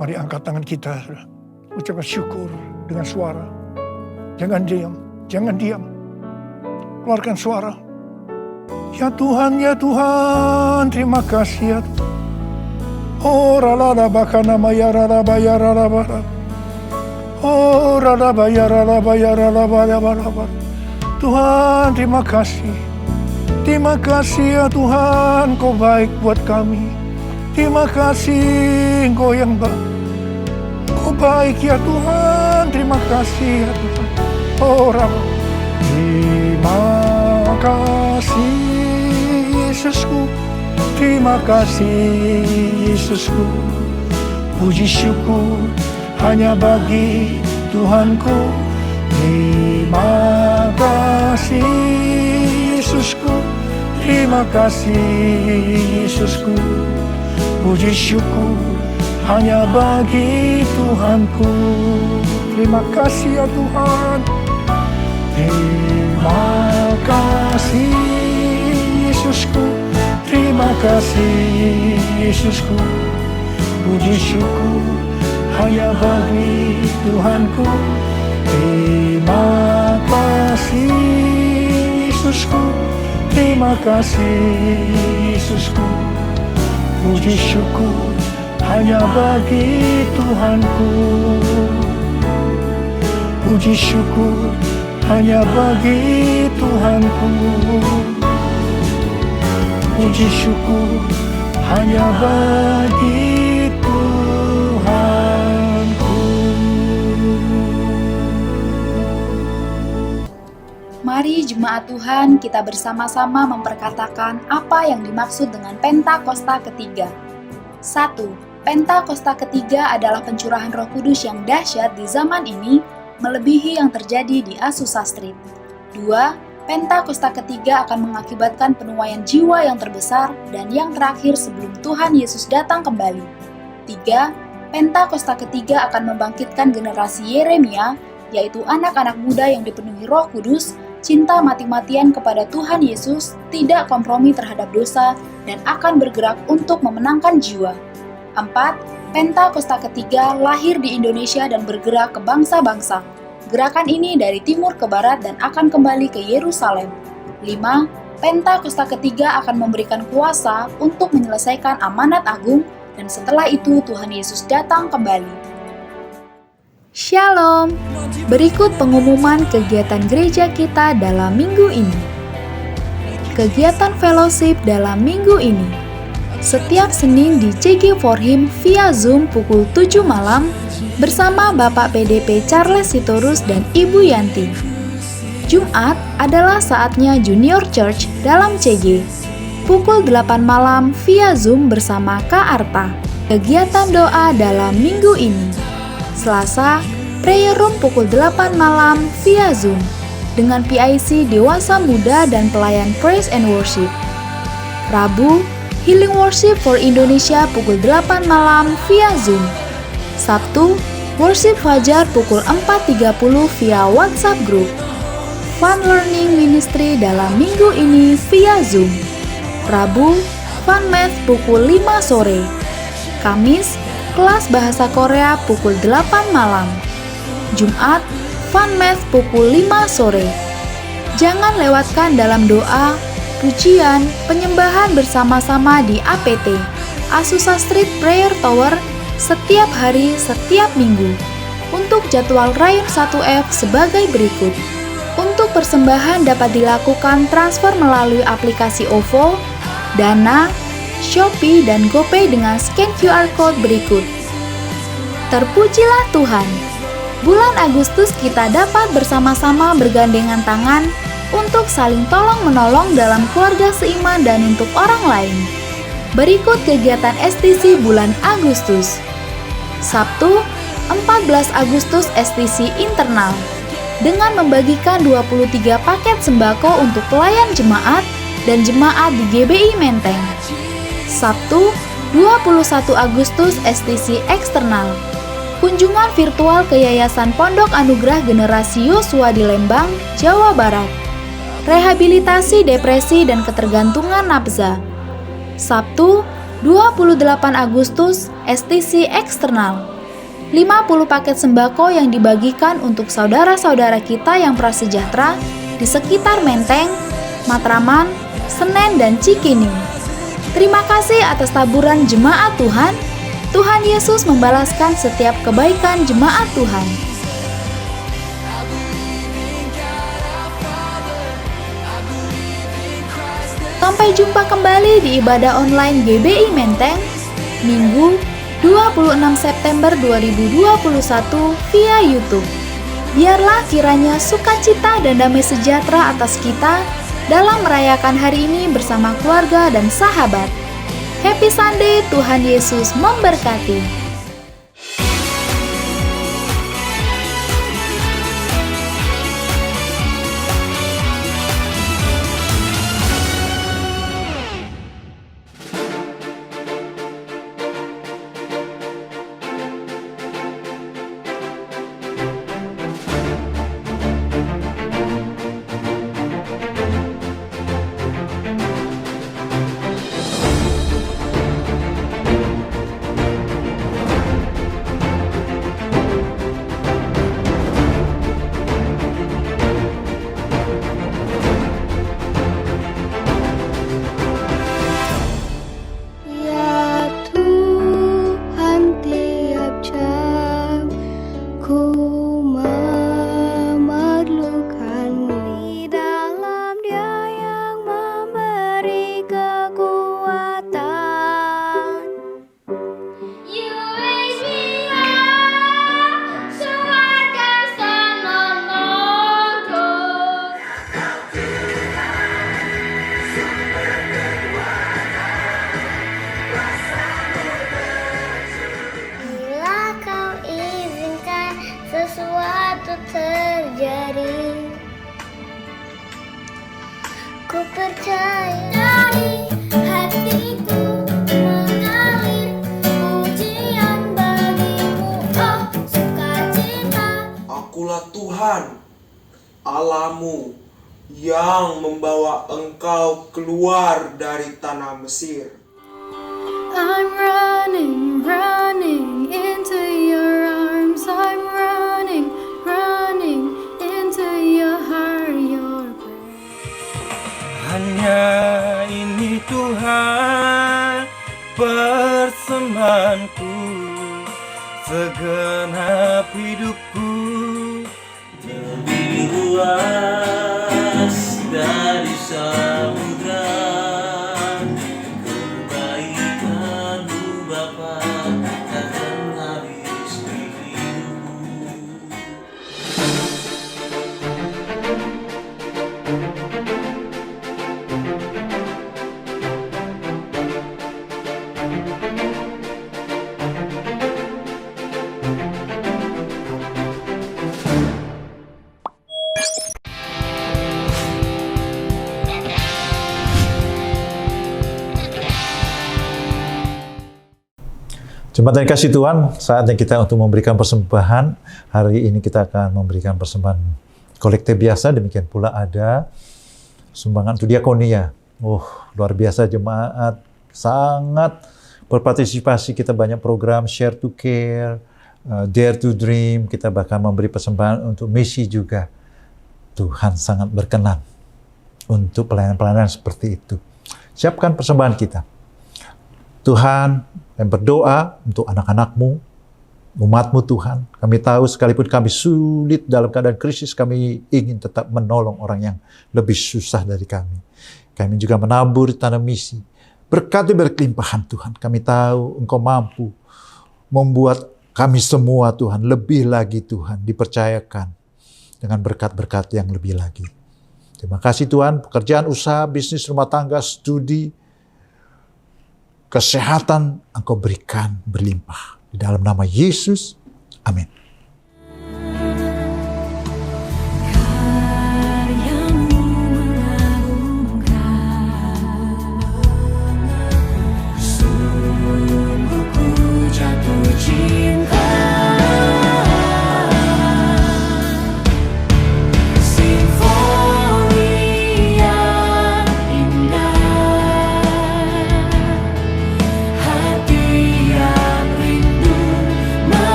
Mari angkat tangan kita, ucapkan syukur dengan suara. Jangan diam, jangan diam. Keluarkan suara. Ya Tuhan, terima kasih ya Tuhan. Oh rala bakana maya rala baya rala bara. Oh rala baya rala baya rala baya rala. Tuhan, terima kasih. Terima kasih ya Tuhan, Kau baik buat kami. Terima kasih Engkau yang baik. Kau baik ya Tuhan, terima kasih ya Tuhan. Oh Rama. Terima kasih Yesusku. Terima kasih Yesusku. Puji syukur hanya bagi Tuhanku. Terima kasih Yesusku. Terima kasih Yesusku. Puji syukur hanya bagi Tuhanku. Terima kasih ya Tuhan. Terima kasih Yesusku. Terima kasih Yesusku. Puji syukur hanya bagi Tuhanku. Terima kasih Yesusku. Terima kasih Yesusku. Puji syukur hanya bagi Tuhanku. Puji syukur hanya bagi Tuhanku. Puji syukur hanya bagi Tuhanku. Mari jemaat Tuhan, kita bersama-sama memperkatakan apa yang dimaksud dengan Pentakosta ketiga. 1. Pentakosta ketiga adalah pencurahan Roh Kudus yang dahsyat di zaman ini, melebihi yang terjadi di Azusa Street. 2. Pentakosta ketiga akan mengakibatkan penuaian jiwa yang terbesar dan yang terakhir sebelum Tuhan Yesus datang kembali. 3. Pentakosta ketiga akan membangkitkan generasi Yeremia, yaitu anak-anak muda yang dipenuhi Roh Kudus, cinta mati-matian kepada Tuhan Yesus, tidak kompromi terhadap dosa, dan akan bergerak untuk memenangkan jiwa. 4. Pentakosta ketiga lahir di Indonesia dan bergerak ke bangsa-bangsa. Gerakan ini dari timur ke barat dan akan kembali ke Yerusalem. 5. Pentakosta ketiga akan memberikan kuasa untuk menyelesaikan amanat agung, dan setelah itu Tuhan Yesus datang kembali. Shalom. Berikut pengumuman kegiatan gereja kita dalam minggu ini. Kegiatan fellowship dalam minggu ini. Setiap Senin di CG For Him via Zoom pukul 7 malam bersama Bapak PDP Charles Sitorus dan Ibu Yanti. Jumat adalah saatnya Junior Church dalam CG. Pukul 8 malam via Zoom bersama Kak Arta. Kegiatan doa dalam minggu ini. Selasa, prayer room pukul 8 malam via Zoom dengan PIC Dewasa Muda dan pelayan Praise and Worship. Rabu, Healing Worship for Indonesia pukul 8 malam via Zoom. Sabtu, Worship Fajar pukul 4.30 via WhatsApp Group. Fun Learning Ministry dalam minggu ini via Zoom. Rabu, Fun Math pukul 5 sore. Kamis, kelas bahasa Korea pukul 8 malam. Jumat, Fun Math pukul 5 sore. Jangan lewatkan dalam doa, pujian, penyembahan bersama-sama di APT, Azusa Street Prayer Tower, setiap hari, setiap minggu. Untuk jadwal Rayon 1F sebagai berikut. Untuk persembahan dapat dilakukan transfer melalui aplikasi OVO, Dana, Shopee, dan GoPay dengan scan QR Code berikut. Terpujilah Tuhan. Bulan Agustus kita dapat bersama-sama bergandengan tangan untuk saling tolong-menolong dalam keluarga seiman dan untuk orang lain. Berikut kegiatan STC bulan Agustus. Sabtu, 14 Agustus STC internal dengan membagikan 23 paket sembako untuk pelayan jemaat dan jemaat di GBI Menteng. Sabtu, 21 Agustus STC eksternal. Kunjungan virtual ke Yayasan Pondok Anugerah Generasi Yosua di Lembang, Jawa Barat. Rehabilitasi depresi dan ketergantungan nafsa. Sabtu, 28 Agustus STC eksternal. 50 paket sembako yang dibagikan untuk saudara-saudara kita yang prasejahtera di sekitar Menteng, Matraman, Senen, dan Cikini. Terima kasih atas taburan jemaat Tuhan. Tuhan Yesus membalaskan setiap kebaikan jemaat Tuhan. Sampai jumpa kembali di ibadah online GBI Menteng, Minggu 26 September 2021 via YouTube. Biarlah kiranya sukacita dan damai sejahtera atas kita dalam merayakan hari ini bersama keluarga dan sahabat. Happy Sunday, Tuhan Yesus memberkati. terjadi. Ku percaya dari hatiku mengalir pujian bagimu, oh sukacita. Akulah Tuhan Allahmu yang membawa engkau keluar dari tanah Mesir. I'm running, running into your arms. I'm running, running into your heart, your prayer. Hanya ini Tuhan persembahanku, segenap hidupku. Lebih luas dari samudra, kebaikan-Mu Bapa takkan habis di hidupku. Jemaat yang kasih Tuhan, saatnya kita untuk memberikan persembahan. Hari ini kita akan memberikan persembahan kolektif biasa, demikian pula ada sumbangan untuk diakonia. Luar biasa jemaat, sangat berpartisipasi. Kita banyak program Share to Care, Dare to Dream, kita bahkan memberi persembahan untuk misi juga. Tuhan sangat berkenan untuk pelayanan-pelayanan seperti itu. Siapkan persembahan kita. Tuhan, yang berdoa untuk anak-anak-Mu, umat-Mu Tuhan. Kami tahu sekalipun kami sulit dalam keadaan krisis, kami ingin tetap menolong orang yang lebih susah dari kami. Kami juga menabur di tanah misi. Berkati berkelimpahan Tuhan. Kami tahu Engkau mampu membuat Kami semua Tuhan, lebih lagi Tuhan, dipercayakan dengan berkat-berkat yang lebih lagi. Terima kasih Tuhan, pekerjaan, usaha, bisnis, rumah tangga, studi, kesehatan Engkau berikan berlimpah. Di dalam nama Yesus, amin.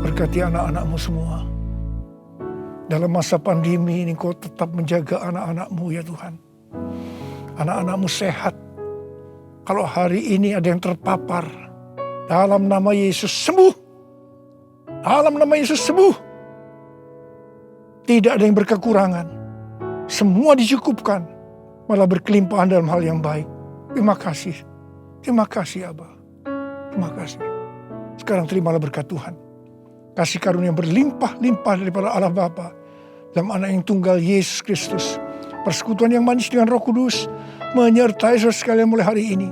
Berkati anak-anak-Mu semua. Dalam masa pandemi ini Kau tetap menjaga anak-anak-Mu ya Tuhan. Anak-anak-Mu sehat. Kalau hari ini ada yang terpapar, dalam nama Yesus sembuh. Dalam nama Yesus sembuh. Tidak ada yang berkekurangan. Semua dicukupkan. Malah berkelimpahan dalam hal yang baik. Terima kasih. Terima kasih Abah. Terima kasih. Sekarang terimalah berkat Tuhan. Kasih karunia berlimpah-limpah daripada Allah Bapa dalam Anak yang tunggal Yesus Kristus. Persekutuan yang manis dengan Roh Kudus menyertai saudara sekalian mulai hari ini.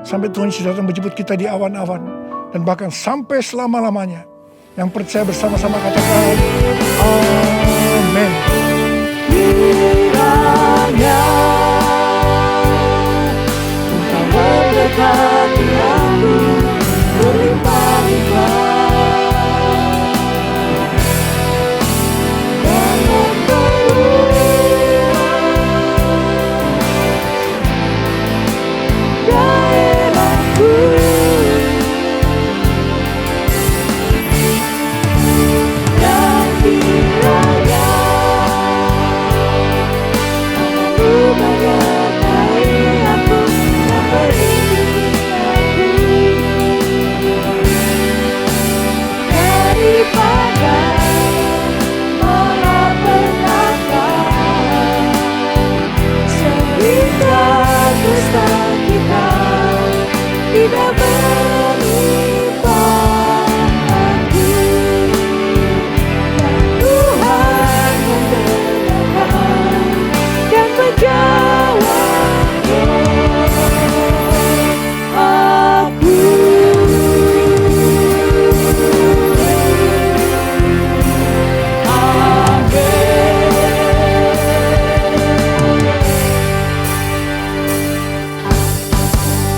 Sampai Tuhan Yesus datang menjemput kita di awan-awan. Dan bahkan sampai selama-lamanya. Yang percaya bersama-sama katakan amin. Kiranya Engkau memberkati aku berlimpah-limpah.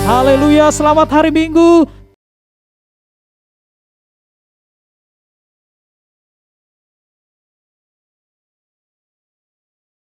Haleluya, selamat hari Minggu.